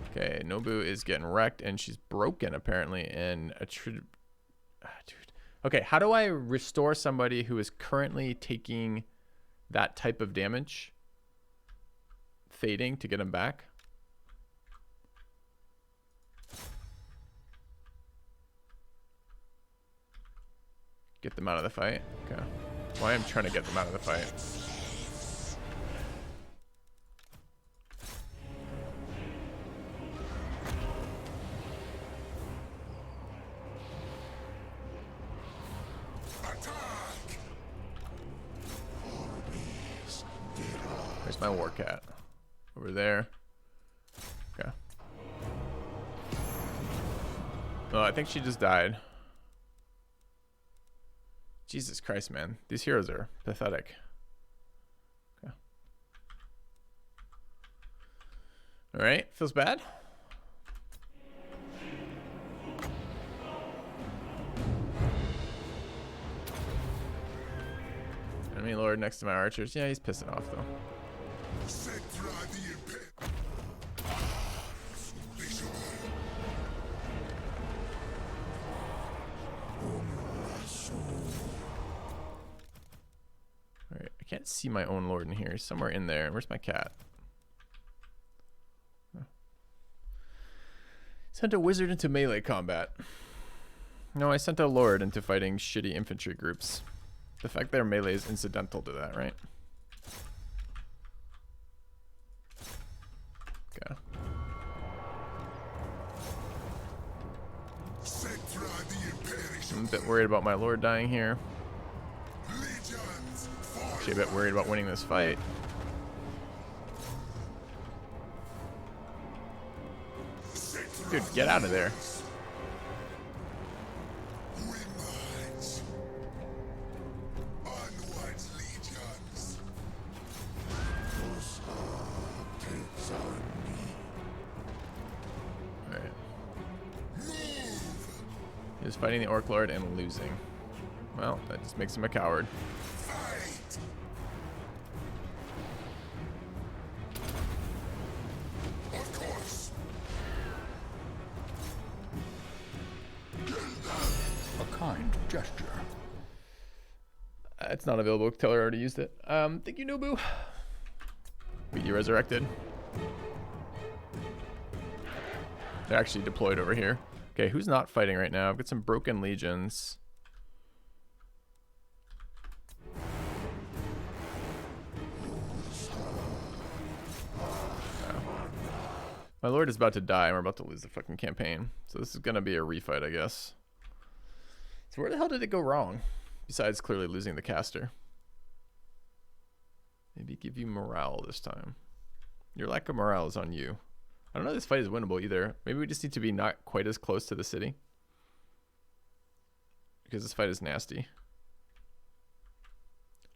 Okay, Nobu is getting wrecked and she's broken apparently. And dude. Okay, how do I restore somebody who is currently taking that type of damage? Fading to get him back. Get them out of the fight. Okay. Well, I am trying to get them out of the fight. Where's my war cat? Over there. Okay. Oh, I think she just died. Jesus Christ, man. These heroes are pathetic. Okay. Alright, feels bad. Enemy lord next to my archers. Yeah, he's pissing off though. Alright, I can't see my own lord in here. He's somewhere in there. Where's my cat? Sent a wizard into melee combat. No, I sent a lord into fighting shitty infantry groups. The fact their melee is incidental to that, right? Okay. I'm a bit worried about my lord dying here. Actually, a bit worried about winning this fight. Dude, get out of there. Alright. He was fighting the Orc Lord and losing. Well, that just makes him a coward. Gesture. It's not available. Taylor already used it. Thank you, Nobu. Wait, you resurrected? They're actually deployed over here. Okay, who's not fighting right now? I've got some broken legions. Oh. My lord is about to die and we're about to lose the fucking campaign. So this is gonna be a refight, I guess. So where the hell did it go wrong? Besides clearly losing the caster. Maybe give you morale this time. Your lack of morale is on you. I don't know if this fight is winnable either. Maybe we just need to be not quite as close to the city. Because this fight is nasty.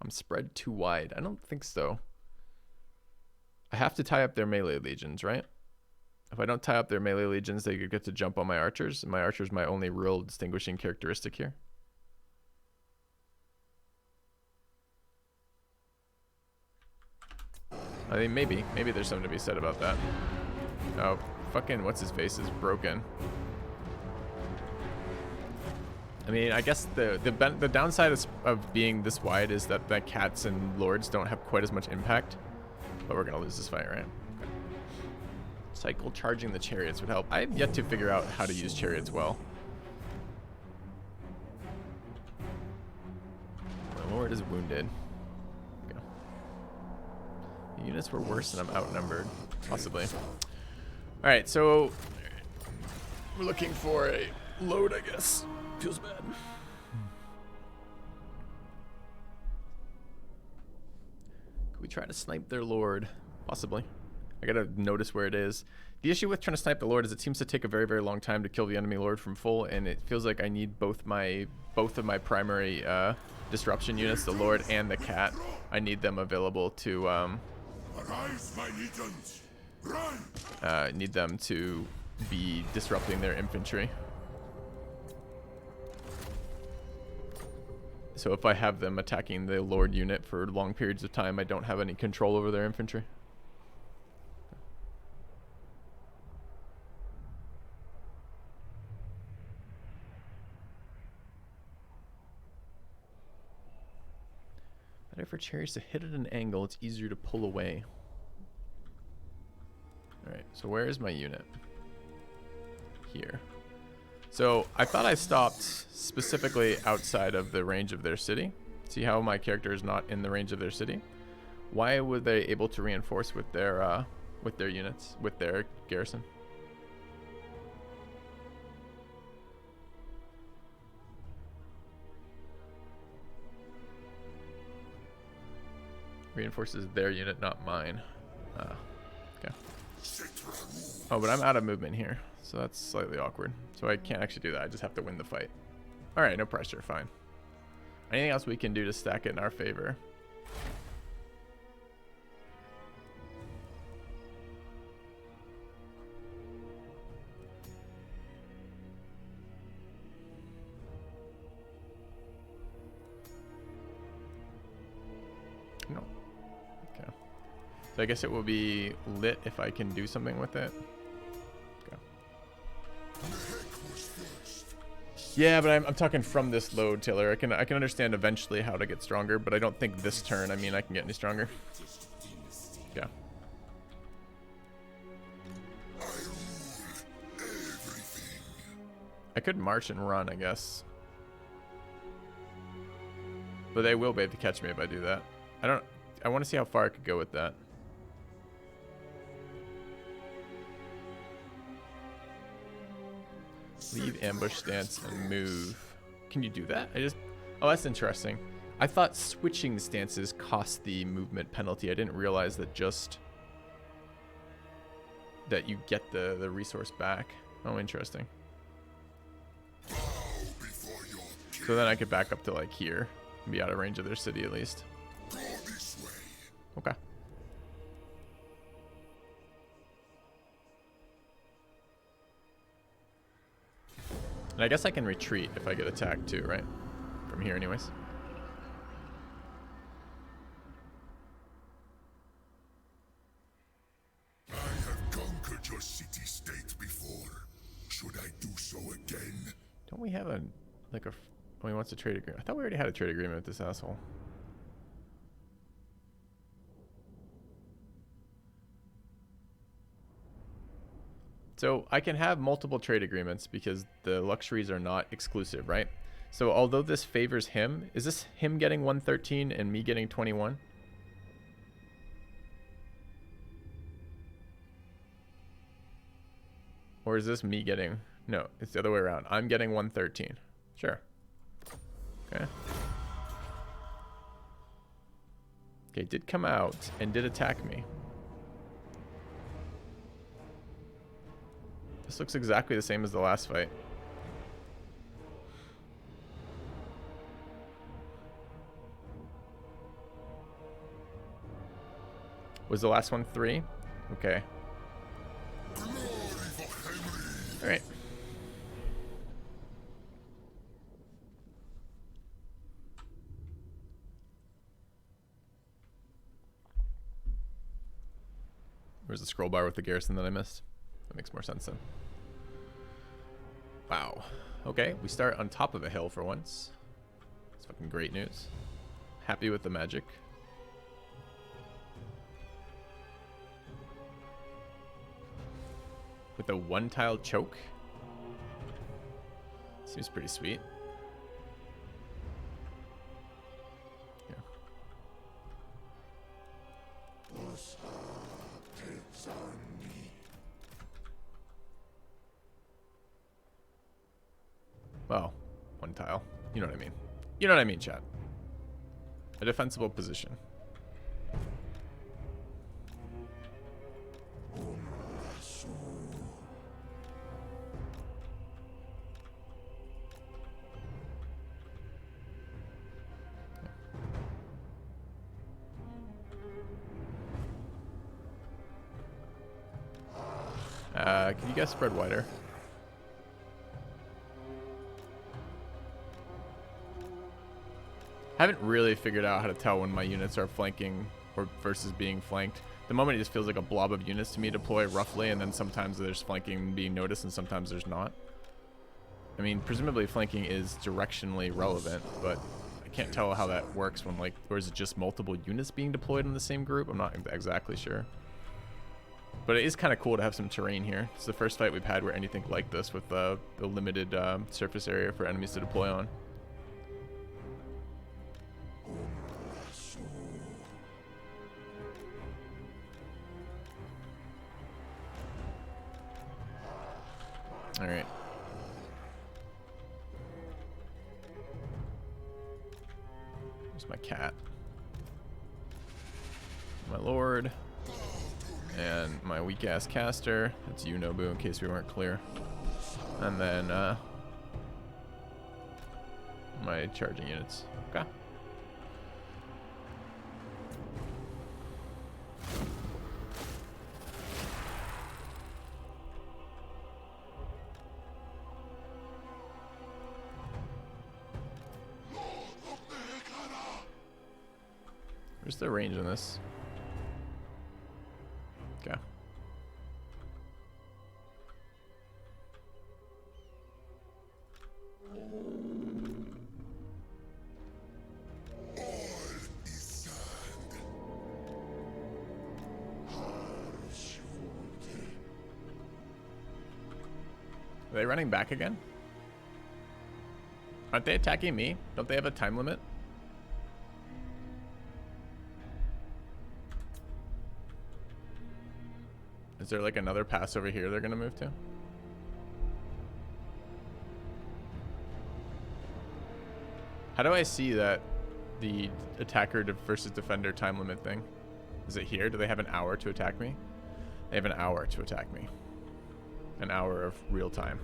I'm spread too wide. I don't think so. I have to tie up their melee legions, right? If I don't tie up their melee legions, they could get to jump on my archers. And my archer's my only real distinguishing characteristic here. I mean, maybe there's something to be said about that. Oh, fucking what's his face is broken. I mean, I guess the downside of being this wide is that the cats and lords don't have quite as much impact. But we're gonna lose this fight, right? Cycle charging the chariots would help. I have yet to figure out how to use chariots well. My lord is wounded. Okay. The units were worse and I'm outnumbered. Possibly. Alright, so we're looking for a load, I guess. Feels bad. Could we try to snipe their lord? Possibly. I gotta notice where it is. The issue with trying to snipe the lord is it seems to take a very, very long time to kill the enemy lord from full, and it feels like I need both of my primary disruption units, the lord and the cat. I need them available to need them to be disrupting their infantry. So if I have them attacking the lord unit for long periods of time, I don't have any control over their infantry. Better for chariots to hit at an angle, it's easier to pull away. Alright, so where is my unit? Here. So I thought I stopped specifically outside of the range of their city. See how my character is not in the range of their city? Why were they able to reinforce with their units, with their garrison? Reinforces their unit, not mine. Okay. Oh, but I'm out of movement here, so that's slightly awkward. So I can't actually do that. I just have to win the fight. All right, no pressure. Fine. Anything else we can do to stack it in our favor? No. Okay. So I guess it will be lit if I can do something with it. Okay. Yeah, but I'm talking from this load, Taylor. I can understand eventually how to get stronger, but I don't think this turn, I mean, I can get any stronger. Okay. I could march and run, I guess. But they will be able to catch me if I do that. I want to see how far I could go with that. Leave ambush stance and move. Can you do that? Oh, that's interesting. I thought switching stances cost the movement penalty. I didn't realize that that you get the resource back. Oh, interesting. So then I could back up to like here and be out of range of their city at least. Okay. And I guess I can retreat if I get attacked too, right? From here anyways. I have conquered your city-state before. Should I do so again? Don't we have oh, he wants a trade agreement. I thought we already had a trade agreement with this asshole. So I can have multiple trade agreements because the luxuries are not exclusive, right? So although this favors him, is this him getting 113 and me getting 21? Or is this me getting... No, it's the other way around. I'm getting 113. Sure. Okay. Okay, did come out and did attack me. This looks exactly the same as the last fight. Was the last one 3? Okay. All right. Where's the scroll bar with the garrison that I missed? That makes more sense then. Wow. Okay, we start on top of a hill for once. It's fucking great news. Happy with the magic. With a one-tile choke. Seems pretty sweet. Yeah. Well, one tile. You know what I mean. You know what I mean, chat. A defensible position. Can you guys spread wider? Haven't really figured out how to tell when my units are flanking or versus being flanked. The moment it just feels like a blob of units to me deploy roughly, and then sometimes there's flanking being noticed and sometimes there's not. I mean, presumably flanking is directionally relevant, but I can't tell how that works when or is it just multiple units being deployed in the same group? I'm not exactly sure. But it is kind of cool to have some terrain here. It's the first fight we've had where anything like this with the limited surface area for enemies to deploy on. All right. There's my cat. My lord. And my weak-ass caster. That's you, Nobu, in case we weren't clear. And then, my charging units. Okay. Where's the range on this? Okay. Are they running back again? Aren't they attacking me? Don't they have a time limit? Is there like another pass over here they're gonna move to? How do I see that the attacker versus defender time limit thing? Is it here? Do they have an hour to attack me? They have an hour to attack me. An hour of real time.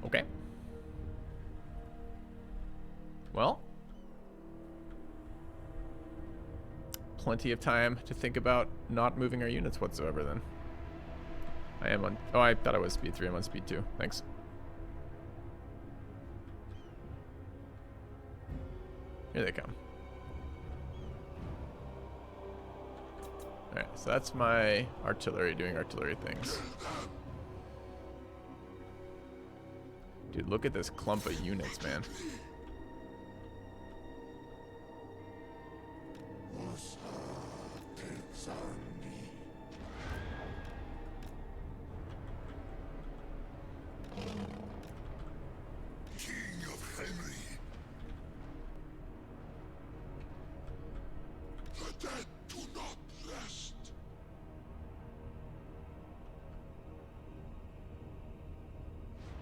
Okay. Well, plenty of time to think about not moving our units whatsoever then. I am on... Oh, I thought I was speed 3. I'm on speed 2. Thanks. Here they come. Alright, so that's my artillery doing artillery things. Dude, look at this clump of units, man.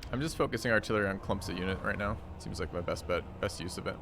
I'm just focusing artillery on clumps of unit right now. Seems like my best bet, best use of it.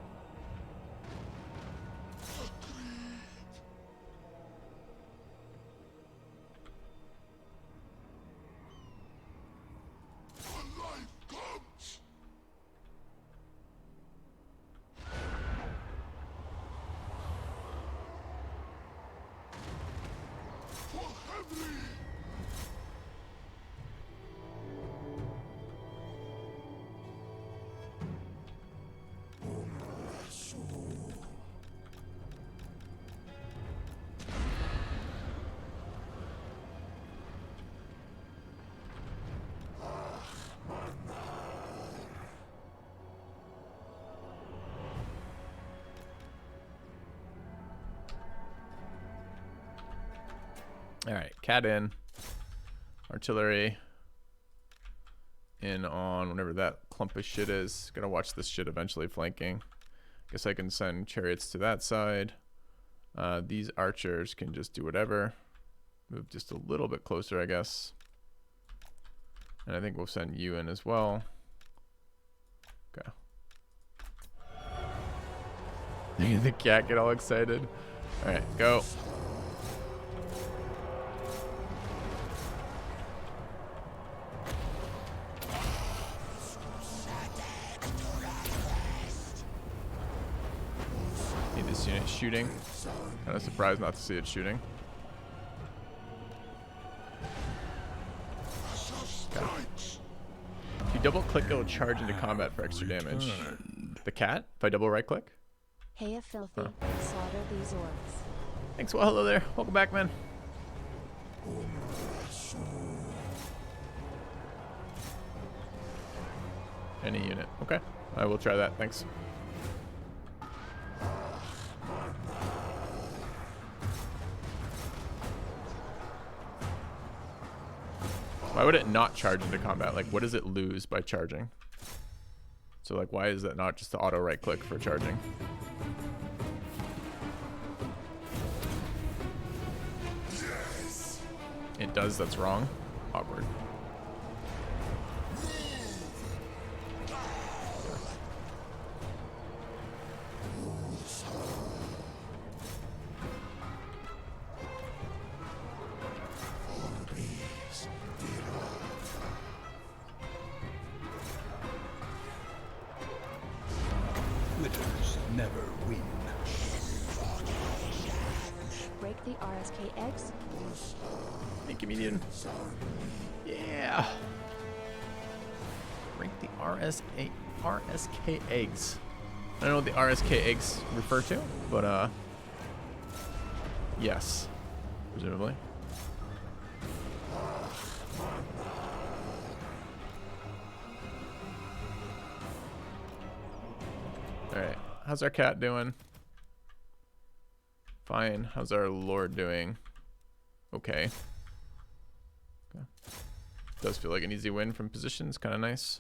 Alright, cat in. Artillery in on whatever that clump of shit is. Gonna watch this shit eventually flanking. Guess I can send chariots to that side. These archers can just do whatever. Move just a little bit closer, I guess. And I think we'll send you in as well. Okay. The cat get all excited. Alright, go. Unit shooting. Kind of surprised not to see it shooting. Okay. If you double click, it'll charge into combat for extra damage. The cat? If I double right click? Hey, filthy. Slaughter these orcs. Thanks. Well, hello there. Welcome back, man. Any unit. Okay. I will try that. Thanks. Why would it not charge into combat? Like, what does it lose by charging? So, like, why is that not just the auto right click for charging? Yes. It does, that's wrong. Awkward. Never win. Break the RSK eggs. Hey, comedian. Yeah. Break the RSK eggs. I don't know what the RSK eggs refer to, but yes, presumably. All right. How's our cat doing? Fine. How's our lord doing? Okay. Does feel like an easy win from positions. Kind of nice.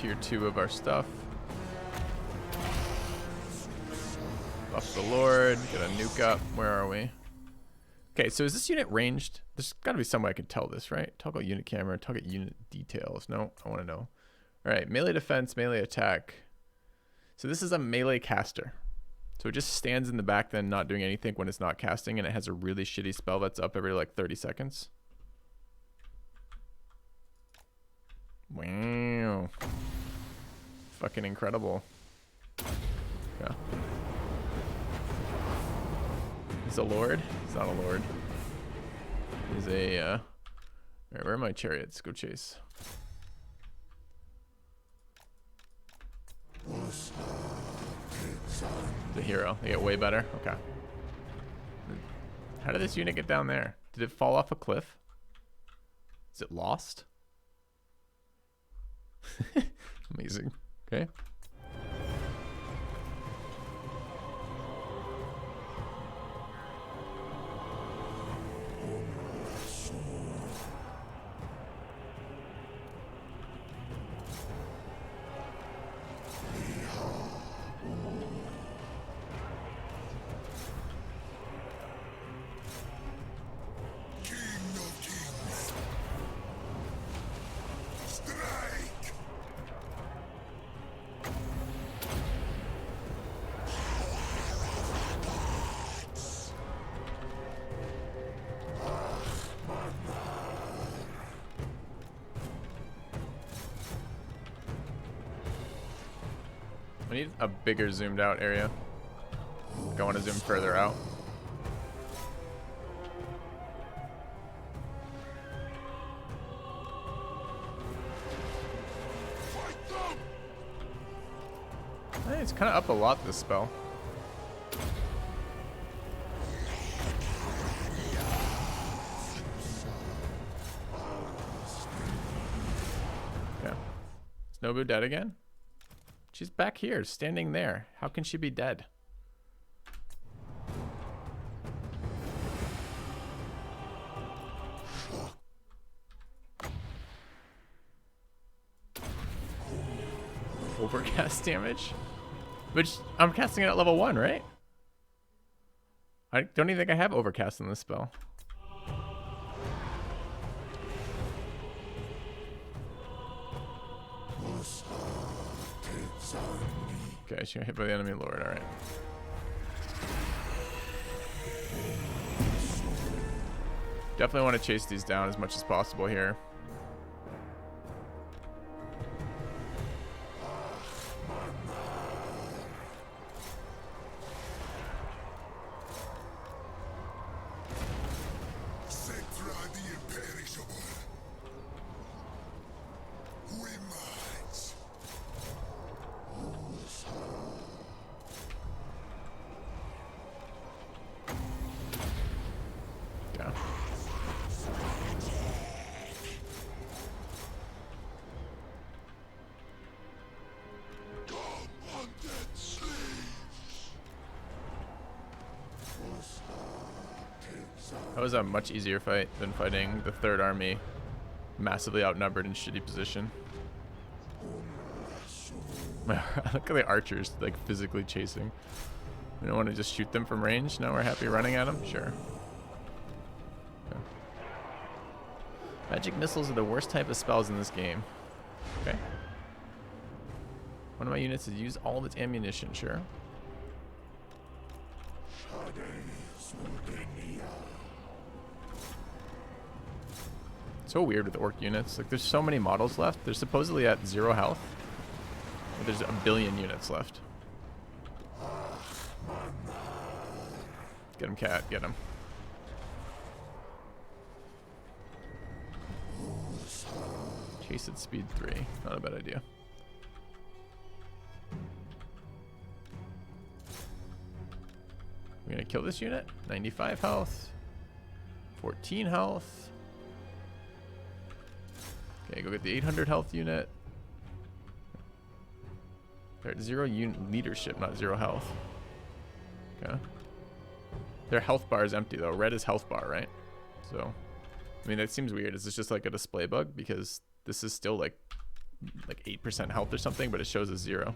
tier 2 of our stuff. Buff the Lord, get a nuke up. Where are we? Okay, so is this unit ranged? There's got to be some way I can tell this, right? Toggle unit camera, toggle unit details. No, I want to know. All right, melee defense, melee attack. So this is a melee caster. So it just stands in the back then not doing anything when it's not casting, and it has a really shitty spell that's up every like 30 seconds. Wow. Fucking incredible. Yeah. He's a lord? He's not a lord. He's a, Alright, where are my chariots? Go chase. The hero. They get way better? Okay. How did this unit get down there? Did it fall off a cliff? Is it lost? Amazing. Okay. I need a bigger zoomed out area. Like I want to zoom further out. I think it's kind of up a lot, this spell. Yeah. Is Nobu dead again? She's back here, standing there. How can she be dead? Overcast damage? Which, I'm casting it at level 1, right? I don't even think I have overcast in this spell. Okay, she got hit by the enemy lord, alright. Definitely want to chase these down as much as possible here. That was a much easier fight than fighting the third army, massively outnumbered in shitty position. Look at the archers like physically chasing. We don't want to just shoot them from range. Now we're happy running at them? Sure. Okay. Magic missiles are the worst type of spells in this game. Okay. One of my units has used all of its ammunition, sure. So weird with orc units. Like, there's so many models left. They're supposedly at 0 health. But there's a billion units left. Get him, cat. Get him. Chase at speed 3. Not a bad idea. We're gonna kill this unit. 95 health. 14 health. Okay, go get the 800 health unit. They're at 0 leadership, not 0 health. Okay. Their health bar is empty though. Red is health bar, right? So, I mean, that seems weird. Is this just like a display bug? Because this is still like like 8% health or something, but it shows as 0.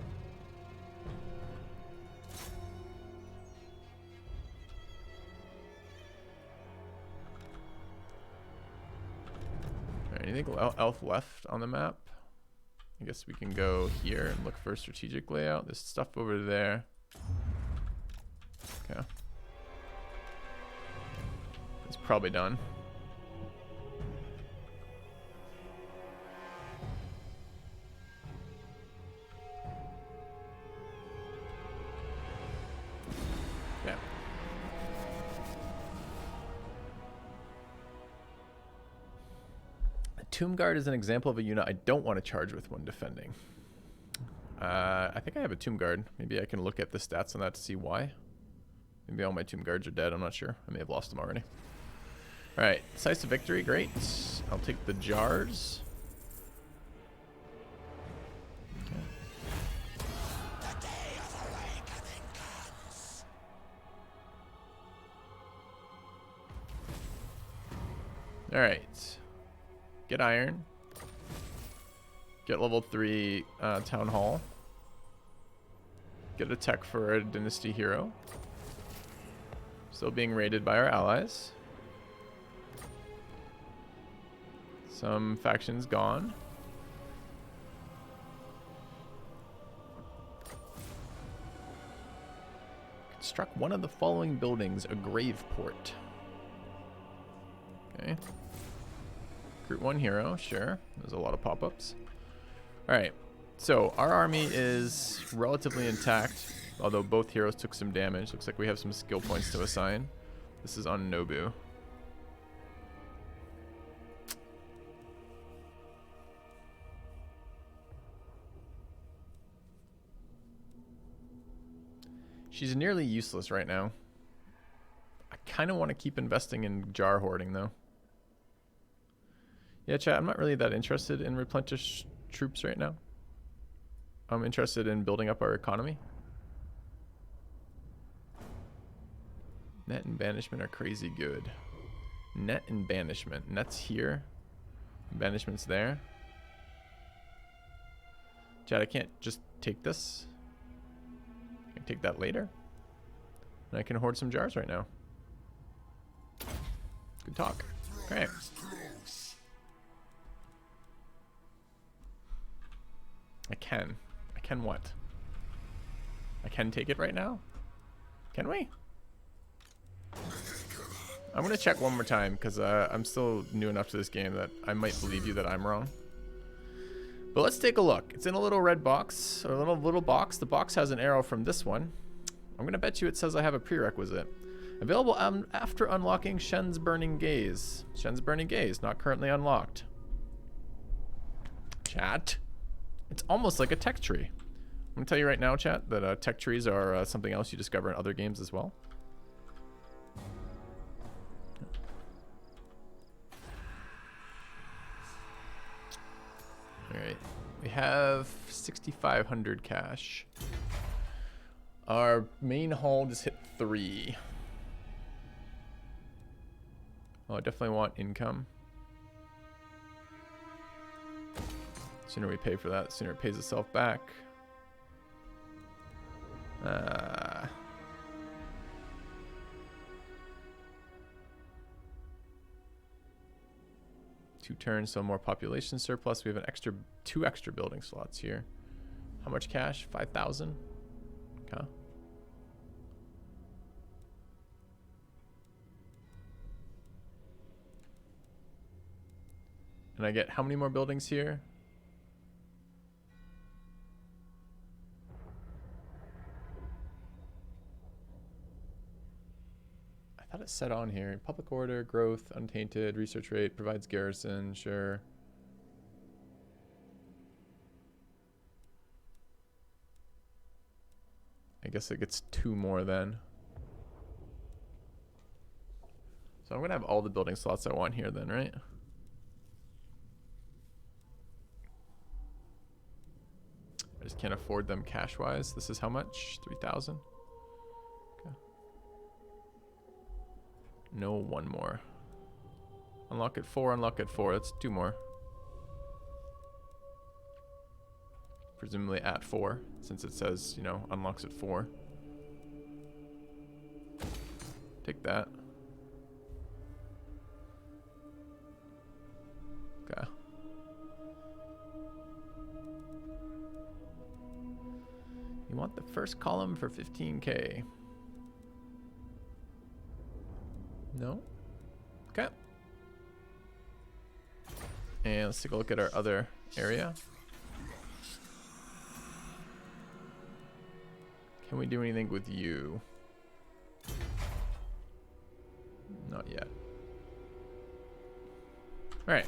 Alright, anything else left on the map? I guess we can go here and look for strategic layout. There's stuff over there. Okay. It's probably done. Yeah. A Tomb Guard is an example of a unit I don't want to charge with when defending. I think I have a Tomb Guard. Maybe I can look at the stats on that to see why. Maybe all my Tomb Guards are dead. I'm not sure. I may have lost them already. Alright, decisive victory, great. I'll take the jars. Okay. Alright. Get iron. Get level 3 town hall. Get a tech for a dynasty hero. Still being raided by our allies. Some factions gone. Construct one of the following buildings, a grave port. Okay. Recruit 1 hero, sure. There's a lot of pop-ups. Alright, so our army is relatively intact, although both heroes took some damage. Looks like we have some skill points to assign. This is on Nobu. She's nearly useless right now. I kind of want to keep investing in jar hoarding, though. Yeah, chat, I'm not really that interested in replenish troops right now. I'm interested in building up our economy. Net and banishment are crazy good. Net and banishment. Net's here. Banishment's there. Chat, I can't just take this. I can take that later. And I can hoard some jars right now. Good talk. Okay. I can. I can what? I can take it right now? Can we? I'm going to check one more time because I'm still new enough to this game that I might believe you that I'm wrong. But let's take a look. It's in a little red box, or a little box. The box has an arrow from this one. I'm going to bet you it says I have a prerequisite. Available after unlocking Shen's Burning Gaze. Shen's Burning Gaze, not currently unlocked. Chat. It's almost like a tech tree. I'm going to tell you right now, chat, that tech trees are something else you discover in other games as well. Alright, we have 6,500 cash. Our main haul just hit 3. Oh, I definitely want income. The sooner we pay for that, the sooner it pays itself back. 2 turns, so more population surplus. We have an extra 2 extra building slots here. How much cash? 5,000. Okay. And I get how many more buildings here? I thought it said on here. Public order, growth, untainted, research rate, provides garrison, sure. I guess it gets 2 more then. So I'm gonna have all the building slots I want here then, right? I just can't afford them cash-wise. This is how much? 3,000? Okay. No, 1 more. Unlock at 4, unlock at 4. That's 2 more. Presumably at 4, since it says, you know, unlocks at 4. Take that. Okay. You want the first column for 15k. No? Okay. And let's take a look at our other area. Can we do anything with you? Not yet. Alright.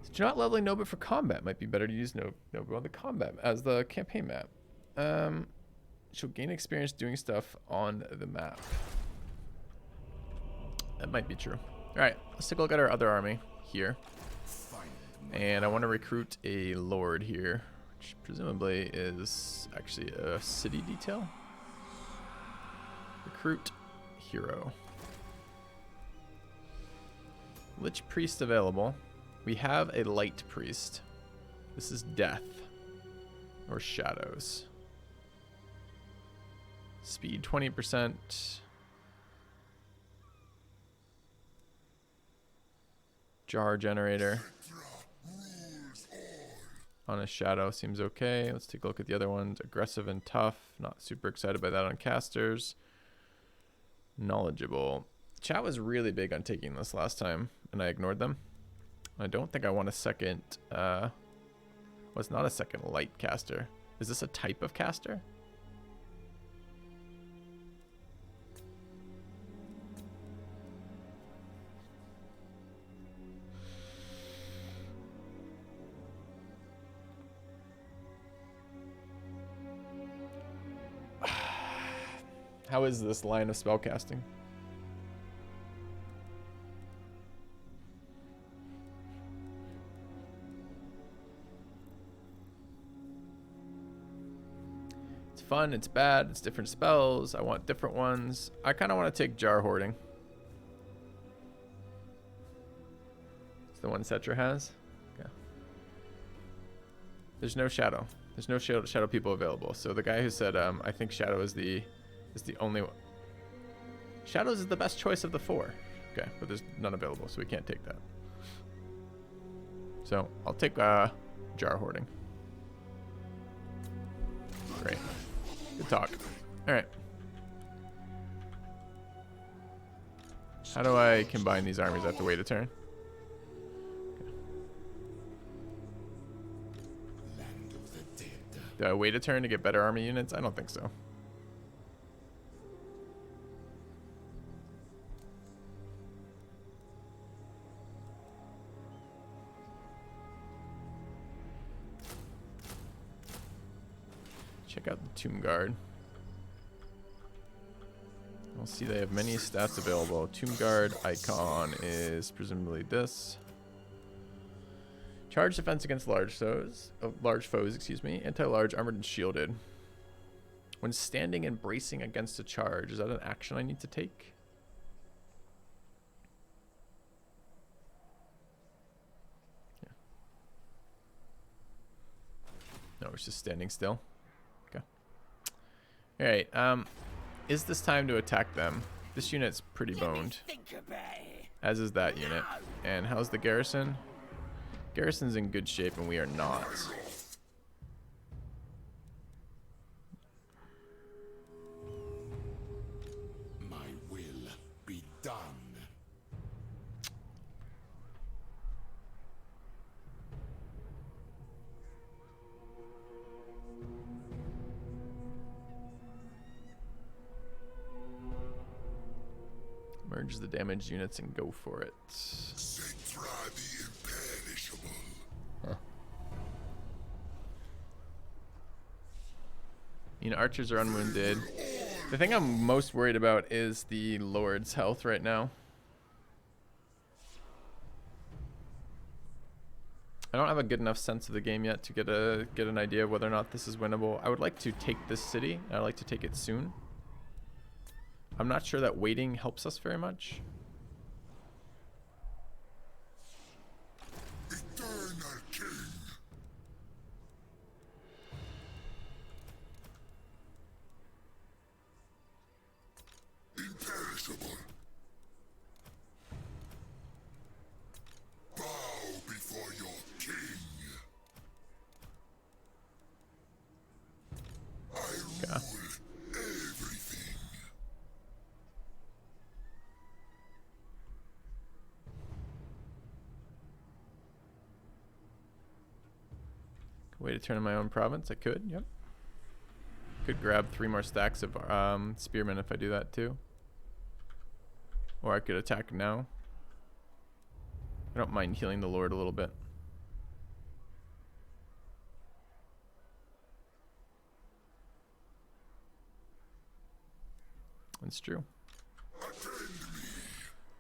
So not leveling Nova for combat. Might be better to use Nova on the combat as the campaign map. She'll gain experience doing stuff on the map. That might be true. Alright, let's take a look at our other army here. And I want to recruit a lord here, which presumably is actually a city detail. Recruit hero. Lich priest available. We have a light priest. This is death or shadows. Speed 20%. Jar generator. On a shadow seems okay. Let's take a look at the other ones. Aggressive and tough. Not super excited by that on casters. Knowledgeable. Chat was really big on taking this last time, and I ignored them. I don't think I want a second. Well, it's not a second light caster. Is this a type of caster? How is this line of spellcasting? It's fun, it's bad, it's different spells. I want different ones. I kind of want to take Jar Hoarding. It's the one Cetra has. Okay. There's no Shadow. There's no shadow people available. So the guy who said, I think Shadow is the only one. Shadows is the best choice of the 4. Okay, but there's none available, so we can't take that. So I'll take Jar Hoarding. Great. Good talk. Alright. How do I combine these armies? I have to wait a turn. Do I wait a turn to get better army units? I don't think so. Check out the Tomb Guard. I'll see they have many stats available. Tomb Guard icon is presumably this. Charge defense against large foes, excuse me. Anti-large, armored and shielded. When standing and bracing against a charge, is that an action I need to take? Yeah. No, it's just standing still. Okay. Alright, is this time to attack them? This unit's pretty boned. As is that unit. And how's the garrison? Garrison's in good shape and we are not. My will be done. Merge the damaged units and go for it. Huh. You know, archers are unwounded. The thing I'm most worried about is the Lord's health right now. I don't have a good enough sense of the game yet to get an idea of whether or not this is winnable. I would like to take this city, and I'd like to take it soon. I'm not sure that waiting helps us very much. Eternal King. imperishable. Bow before your king. I Okay. rule everything. Way to turn in my own province. I could. Yep. Could grab 3 more stacks of spearmen if I do that too. Or I could attack now. I don't mind healing the Lord a little bit. That's true.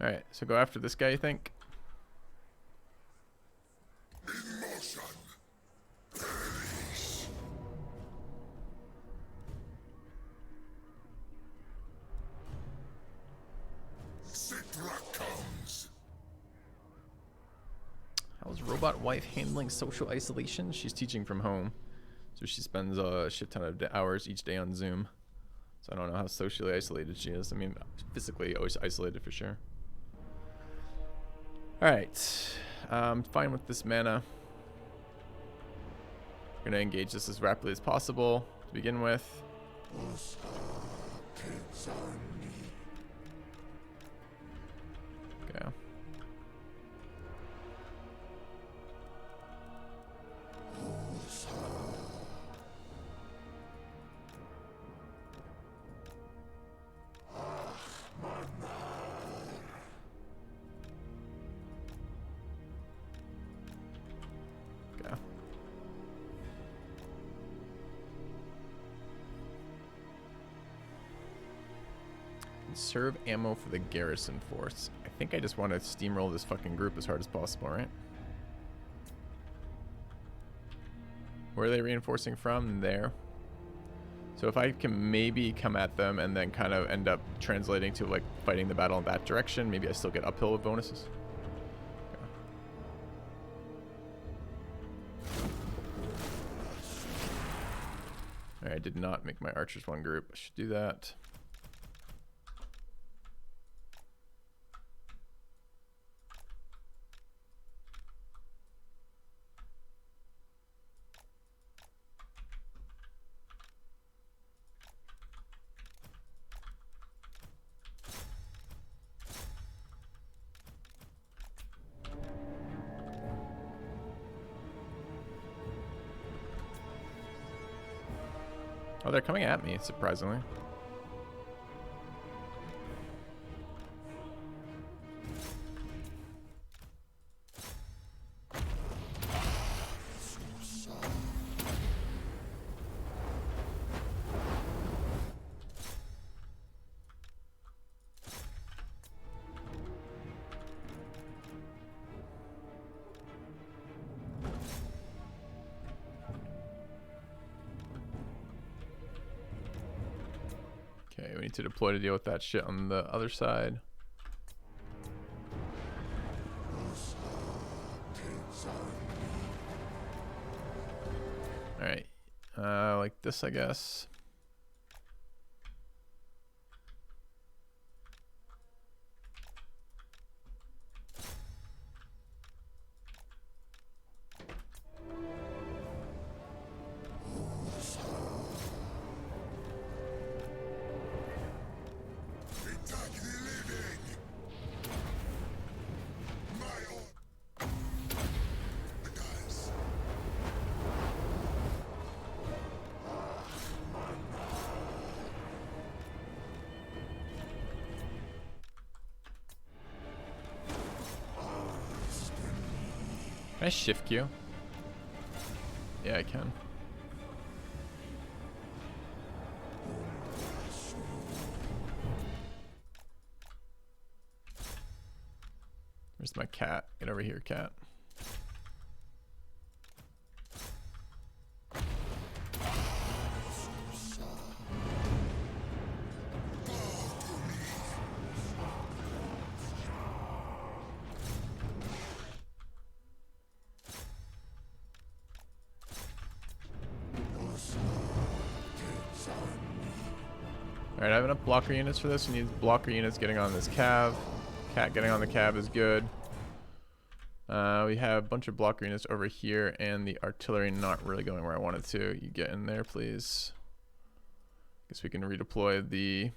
Alright, so go after this guy, you think? In motion. Perish. Citra comes. How's robot wife handling social isolation? She's teaching from home. So she spends a shit ton of hours each day on Zoom. So I don't know how socially isolated she is. I mean, physically isolated for sure. Alright. Fine with this mana. We're going to engage this as rapidly as possible to begin with. Okay. Okay. Conserve ammo for the garrison force. I think I just want to steamroll this fucking group as hard as possible, right? Where are they reinforcing from? There. So if I can maybe come at them and then kind of end up translating to like fighting the battle in that direction, maybe I still get uphill with bonuses. Alright, I did not make my archers one group. I should do that. Oh, they're coming at me, surprisingly. Okay, we need to deploy to deal with that shit on the other side. Alright. Like this, I guess. Attack the living. My own. Guys. Can I shift Q? Yeah, I can. Where's my cat? Get over here, cat. Alright, I have enough blocker units for this. We need blocker units getting on this cav. Cat getting on the cav is good. We have a bunch of blocker units over here, and the artillery not really going where I want it to. You get in there, please. Guess we can redeploy the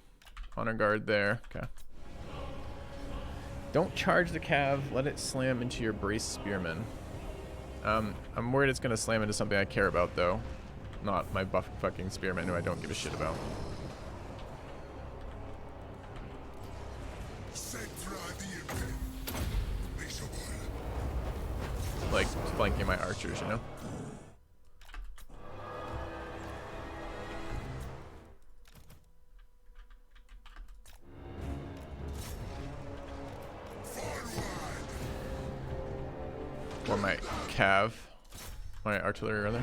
honor guard there. Okay. Don't charge the cav. Let it slam into your brace spearmen. I'm worried it's gonna slam into something I care about, though. Not my fucking spearmen who I don't give a shit about. Like flanking my archers, you know? Or my cav. My artillery, rather.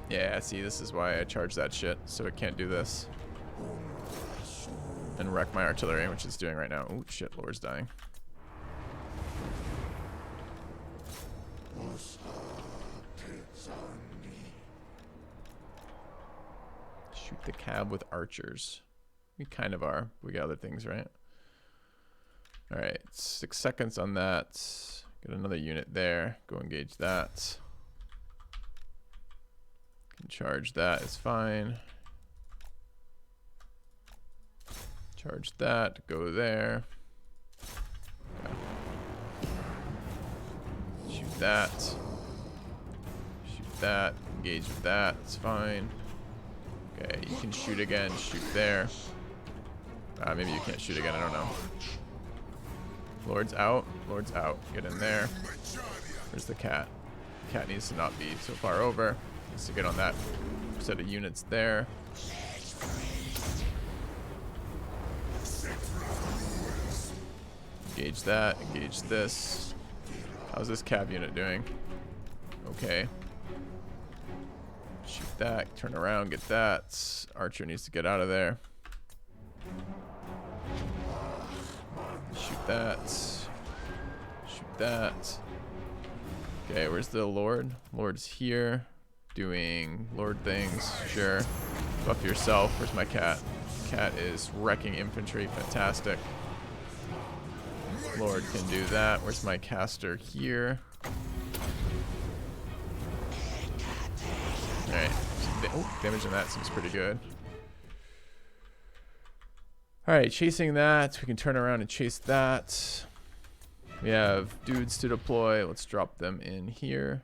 Yeah, see, this is why I charge that shit, so it can't do this. And wreck my artillery, which it's doing right now. Oh shit, Lord's dying. Shoot the cab with archers. We kind of are. We got other things, right? Alright, 6 seconds on that. Get another unit there. Go engage that. Can charge that, it's fine. Charge that, go there. Okay. Shoot that. Shoot that, engage with that, it's fine. Okay, you can shoot again, shoot there. Maybe you can't shoot again, I don't know. Lord's out, Lord's out. Get in there. Where's the cat? The cat needs to not be so far over. Needs to get on that set of units there. Engage that, engage this. How's this cav unit doing? Okay. Shoot that, turn around, get that. Archer needs to get out of there. Shoot that. Shoot that. Okay, where's the Lord? Lord's here. Doing Lord things. Sure. Buff yourself. Where's my cat? Cat is wrecking infantry. Fantastic. Lord can do that. Where's my caster? Here. Alright. Oh, damage on that seems pretty good. Alright, chasing that. We can turn around and chase that. We have dudes to deploy. Let's drop them in here.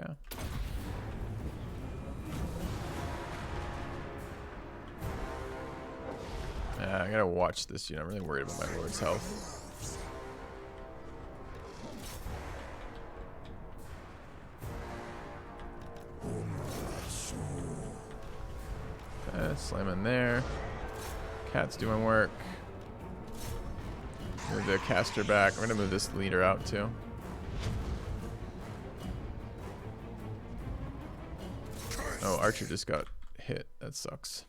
Okay. I gotta watch this, you know, I'm really worried about my Lord's health. Okay, slam in there. Cat's doing work. Move the caster back. I'm gonna move this leader out too. Oh, Archer just got hit. That sucks.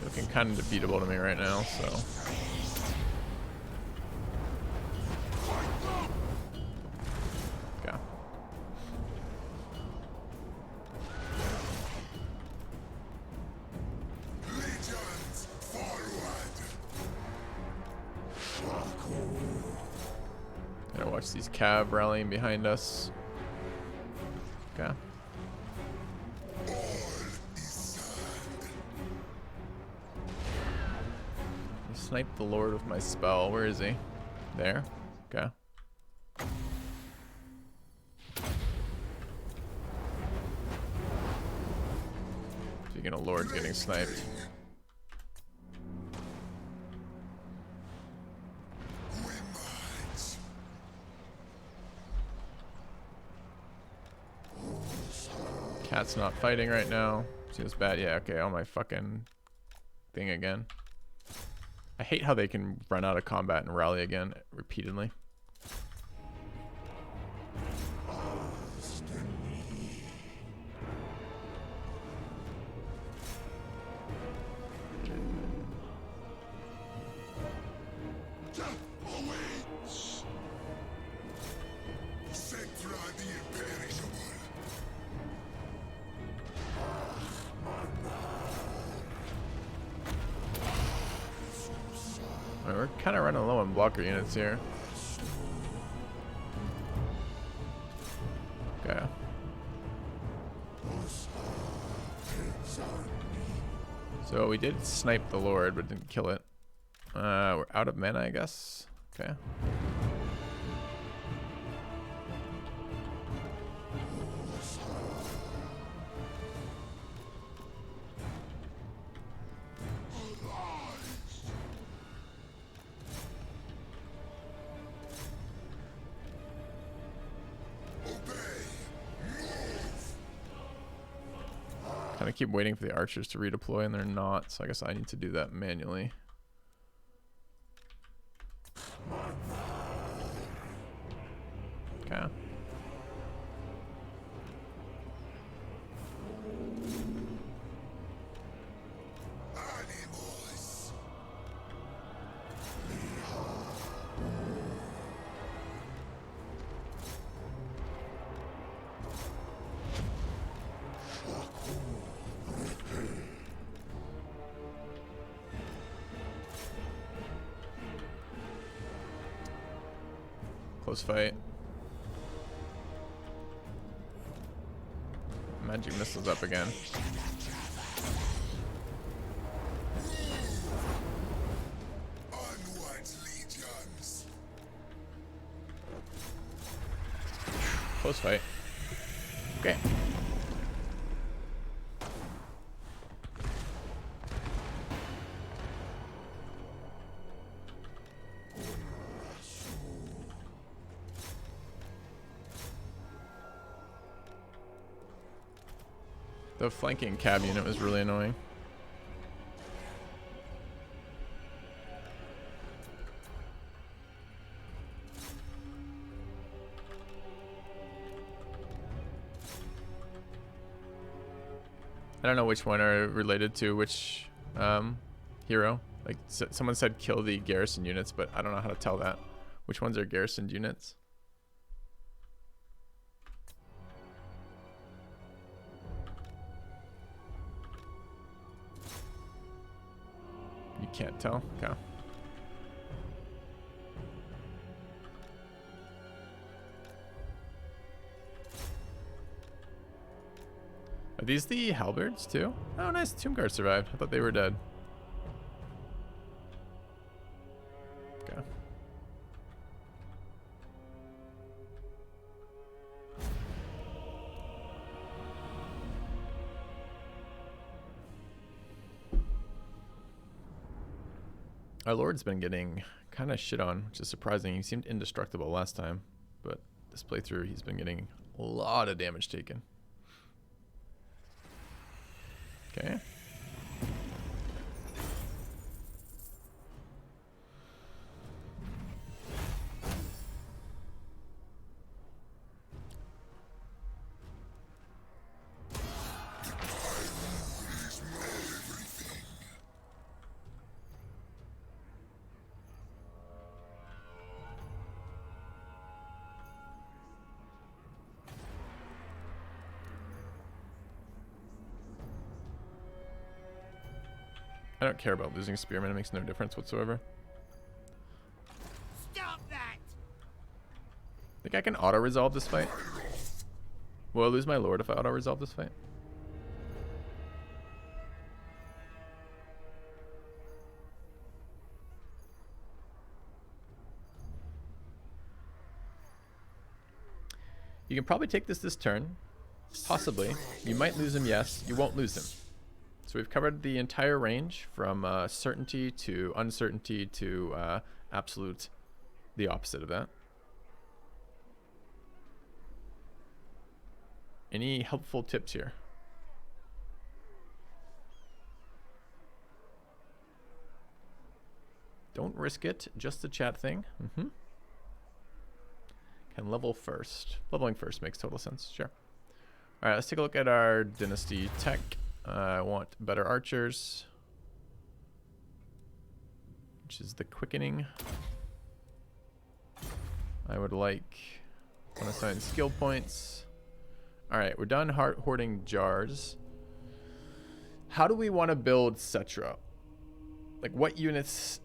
Looking kind of defeatable to me right now, so. Okay. Legions, forward. Gotta watch these cav rallying behind us. Okay. Snipe the Lord with my spell. Where is he? There? Okay. Speaking of Lord getting sniped. Cat's not fighting right now. Seems bad. Yeah, okay. All my fucking thing again. I hate how they can run out of combat and rally again repeatedly. We're kind of running low on blocker units here. Okay. So we did snipe the Lord, but didn't kill it. We're out of mana, I guess. Okay. Kind of keep waiting for the archers to redeploy, and they're not, so I guess I need to do that manually. Okay. Close fight. Magic missiles up again. Onwards, legions. Close fight. Okay. The flanking cab unit was really annoying. I don't know which one are related to which hero. Like someone said kill the garrison units, but I don't know how to tell that. Which ones are garrisoned units? You can't tell? Okay. Are these the halberds too? Oh, nice. Tomb Guard survived. I thought they were dead. Okay. Our Lord's been getting kind of shit on, which is surprising. He seemed indestructible last time, but this playthrough he's been getting a lot of damage taken. Okay. I don't care about losing Spearman. It makes no difference whatsoever. Stop that! Think I can auto-resolve this fight? Will I lose my Lord if I auto-resolve this fight? You can probably take this turn. Possibly. You might lose him, yes. You won't lose him. So we've covered the entire range from certainty to uncertainty to absolute, the opposite of that. Any helpful tips here? Don't risk it. Just the chat thing. Can level first. Leveling first makes total sense. Sure. All right, let's take a look at our dynasty tech. I want better archers, which is the quickening. I would like unassigned skill points. All right, we're done hoarding jars. How do we want to build Cetra? Like, what units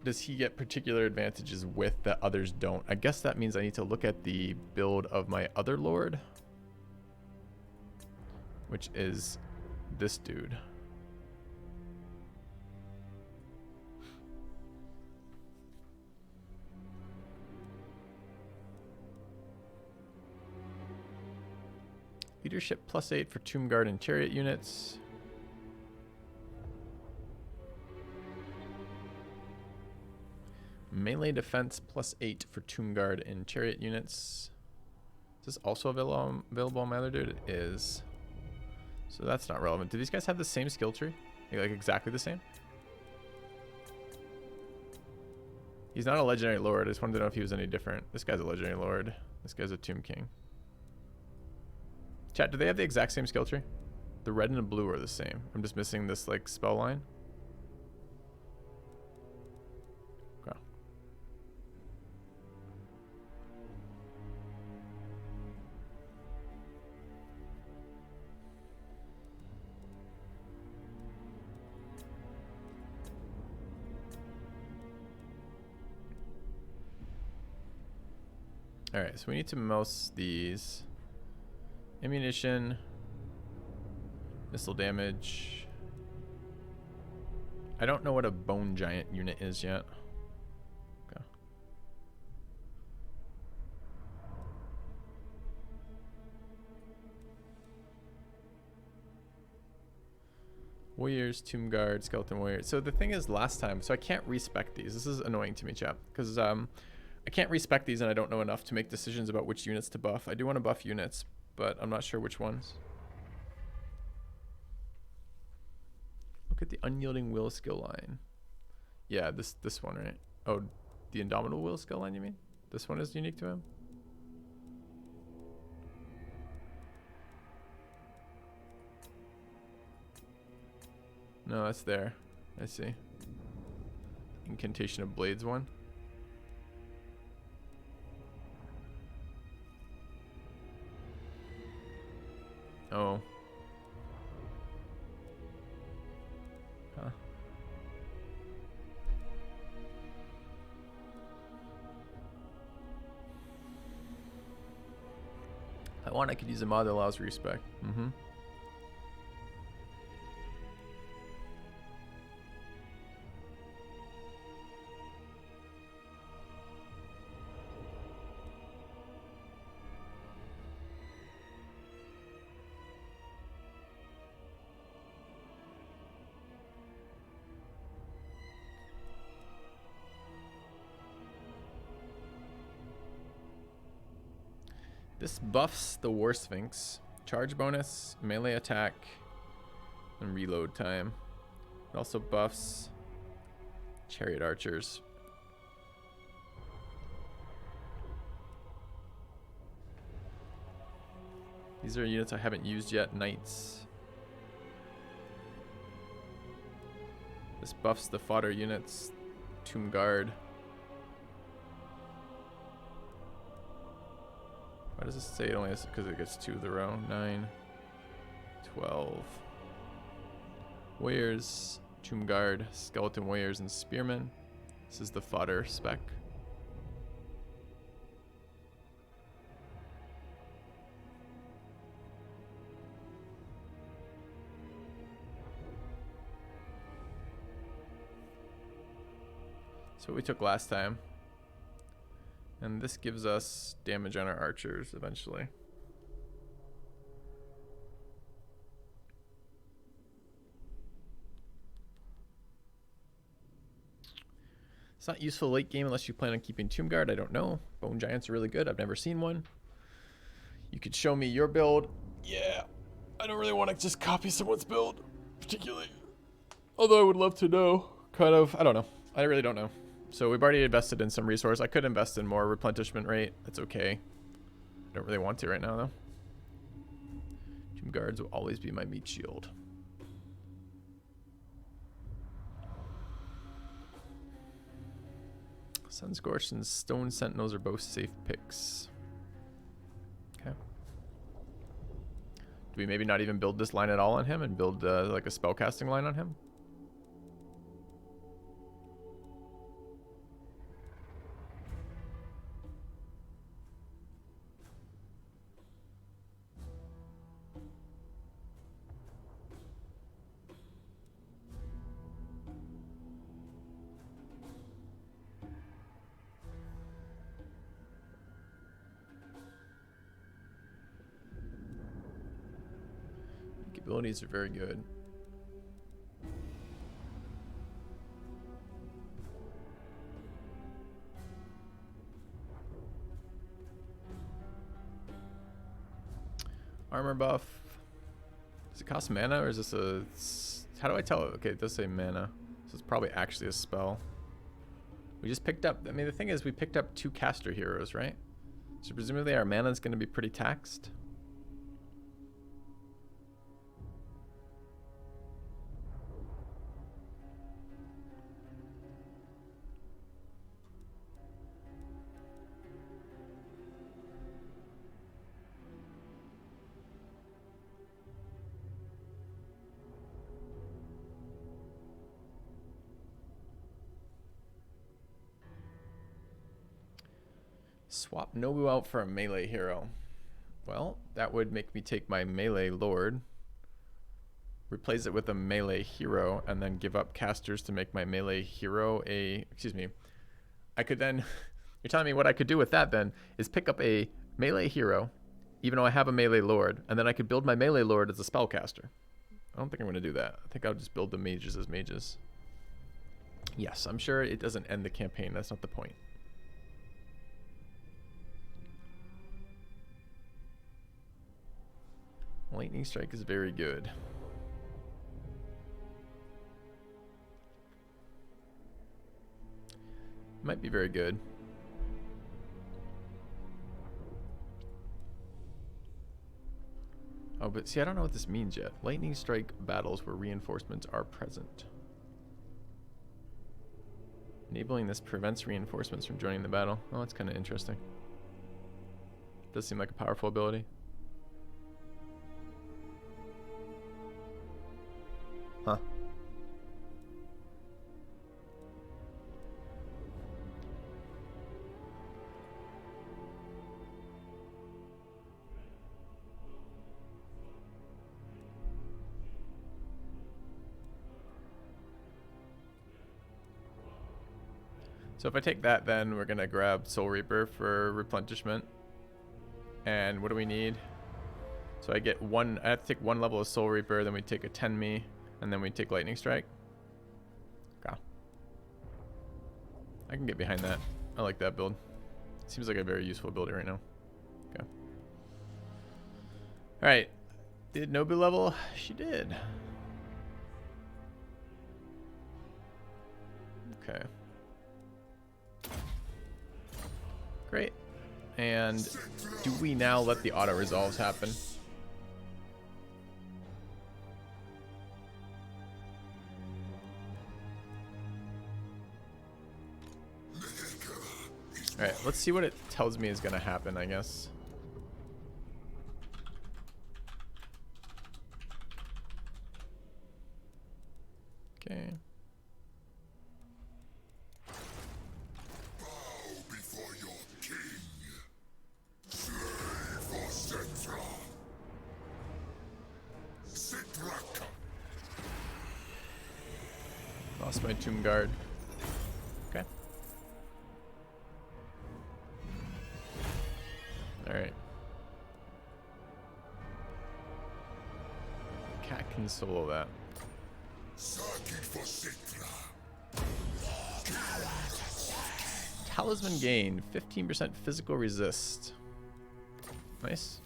does he get particular advantages with that others don't? I guess that means I need to look at the build of my other lord, which is this dude. Leadership +8 for Tomb Guard and Chariot units. Melee defense +8 for Tomb Guard and Chariot units. Is this also available on my other dude? It is. So that's not relevant. Do these guys have the same skill tree? Like exactly the same? He's not a legendary lord. I just wanted to know if he was any different. This guy's a legendary lord. This guy's a Tomb King. Chat, do they have the exact same skill tree? The red and the blue are the same. I'm just missing this like spell line. Okay. All right, so we need to mouse these. Ammunition, missile damage. I don't know what a bone giant unit is yet. Okay. Warriors, Tomb Guard, Skeleton Warrior. So the thing is, last time, so I can't respec these. This is annoying to me, chap, because I can't respec these and I don't know enough to make decisions about which units to buff. I do want to buff units, but I'm not sure which ones. Look at the Unyielding Will skill line. Yeah, this one, right? Oh, the Indomitable Will skill line, you mean? This one is unique to him? No, that's there. I see. Incantation of Blades one. Oh. Huh. I could use a mod that allows respec. This buffs the War Sphinx. Charge bonus, melee attack, and reload time. It also buffs Chariot Archers. These are units I haven't used yet. Knights. This buffs the fodder units. Tomb Guard. Why does this say it only has, because it gets 2 of the row? 9, 12. Warriors, Tomb Guard, Skeleton Warriors, and Spearmen. This is the fodder spec. So what we took last time. And this gives us damage on our archers eventually. It's not useful late game unless you plan on keeping Tomb Guard. I don't know. Bone Giants are really good. I've never seen one. You could show me your build. Yeah. I don't really want to just copy someone's build, particularly. Although I would love to know. Kind of. I don't know. I really don't know. So we've already invested in some resource. I could invest in more replenishment rate. That's okay. I don't really want to right now, though. Tomb guards will always be my meat shield. Sunscorched and Stone Sentinels are both safe picks. Okay. Do we maybe not even build this line at all on him and build like a spellcasting line on him? Abilities are very good. Armor buff. Does it cost mana or is this a... How do I tell it? Okay, it does say mana. So it's probably actually a spell. We just picked up... I mean, the thing is we picked up 2 caster heroes, right? So presumably our mana is going to be pretty taxed. Swap Nobu out for a melee hero. Well, that would make me take my melee lord, replace it with a melee hero, and then give up casters to make my melee hero a... Excuse me. I could then... You're telling me what I could do with that then is pick up a melee hero, even though I have a melee lord, and then I could build my melee lord as a spellcaster. I don't think I'm going to do that. I think I'll just build the mages as mages. Yes, I'm sure it doesn't end the campaign. That's not the point. Lightning Strike is very good. Might be very good. Oh, but see, I don't know what this means yet. Lightning Strike battles where reinforcements are present. Enabling this prevents reinforcements from joining the battle. Oh, that's kind of interesting. Does seem like a powerful ability. Huh. So if I take that, then we're gonna grab Soul Reaper for replenishment. And what do we need? So I get one, I have to take 1 level of Soul Reaper, then we take a 10 me, and then we take Lightning Strike. Okay. I can get behind that. I like that build. Seems like a very useful ability right now. Okay. Alright. Did Nobu level? She did. Okay. Great. And do we now let the auto resolves happen? Alright, let's see what it tells me is going to happen, I guess. Okay. Bow before your king. Slay for Cetra. Citraca. Lost my Tomb Guard. Okay. Alright. Cat can solo that. Circuit for Citra. Talisman gain, 15% physical resist. Nice.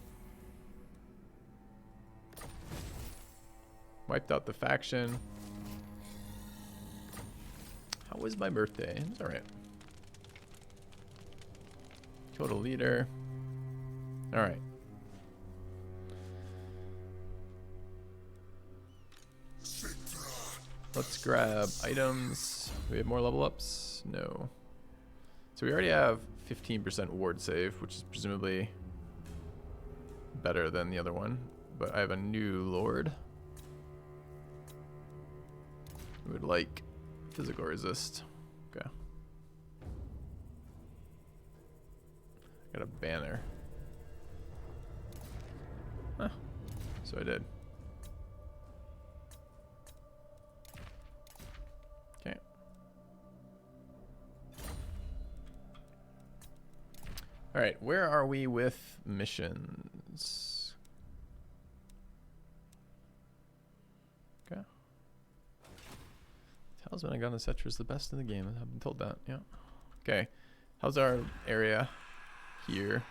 Wiped out the faction. How That was my birthday. It's alright. Total leader. Alright. Let's grab items. Do we have more level ups? No. So we already have 15% ward save, which is presumably better than the other one. But I have a new lord. We would like physical resist. Okay. Got a banner. Huh. So I did. Okay. All right, where are we with missions? Okay. Talisman I got on Cetra is the best in the game. I've been told that. Yeah. Okay. How's our area here?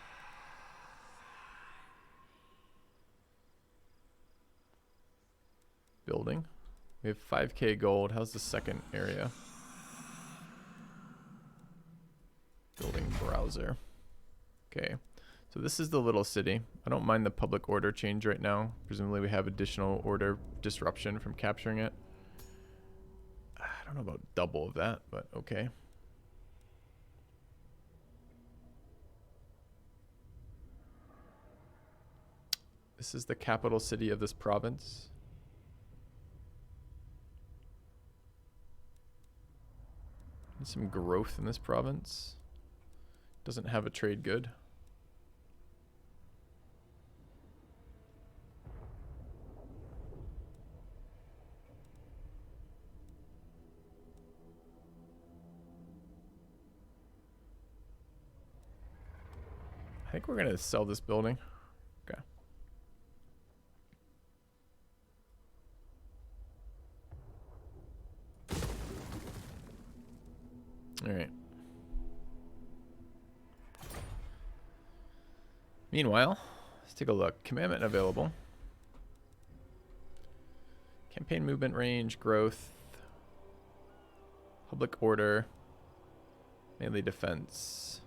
Building. We have 5k gold. How's the second area? Building browser. Okay. So this is the little city. I don't mind the public order change right now. Presumably we have additional order disruption from capturing it. I don't know about double of that, but okay. This is the capital city of this province. There's some growth in this province. Doesn't have a trade good. I think we're gonna sell this building. Okay. All right. Meanwhile, let's take a look. Commandment available. Campaign movement range, growth, public order, melee defense,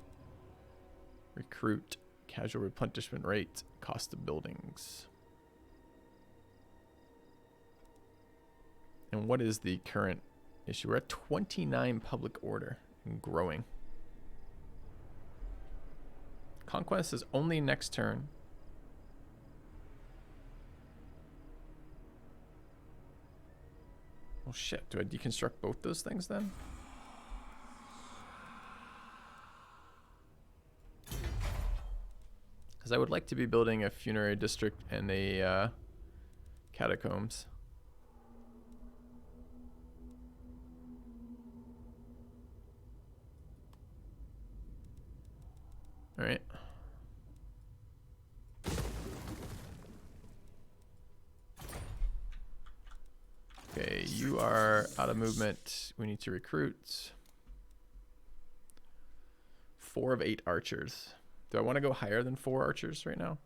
recruit, casual replenishment rate, cost of buildings. And what is the current issue? We're at 29 public order and growing. Conquest is only next turn. Oh shit, do I deconstruct both those things then? Because I would like to be building a funerary district and a catacombs. All right. Okay, you are out of movement. We need to recruit 4 of 8 archers. Do I want to go higher than 4 archers right now?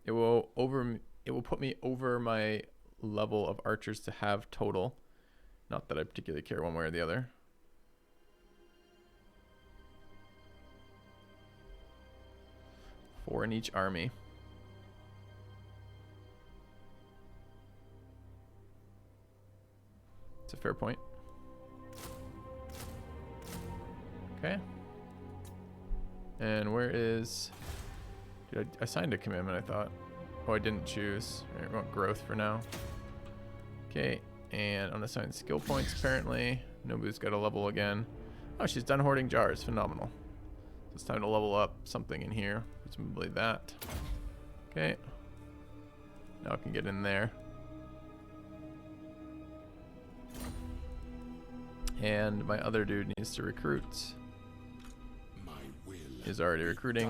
It will put me over my level of archers to have total. Not that I particularly care one way or the other. Four in each army. It's a fair point. Okay. And where is... Dude, I signed a commandment, I thought. Oh, I didn't choose. All right, we want growth for now. Okay, and unassigned skill points, apparently. Nobu's got a level again. Oh, she's done hoarding jars. Phenomenal. So it's time to level up something in here. Presumably that. Okay. Now I can get in there. And my other dude needs to recruit. Is already recruiting.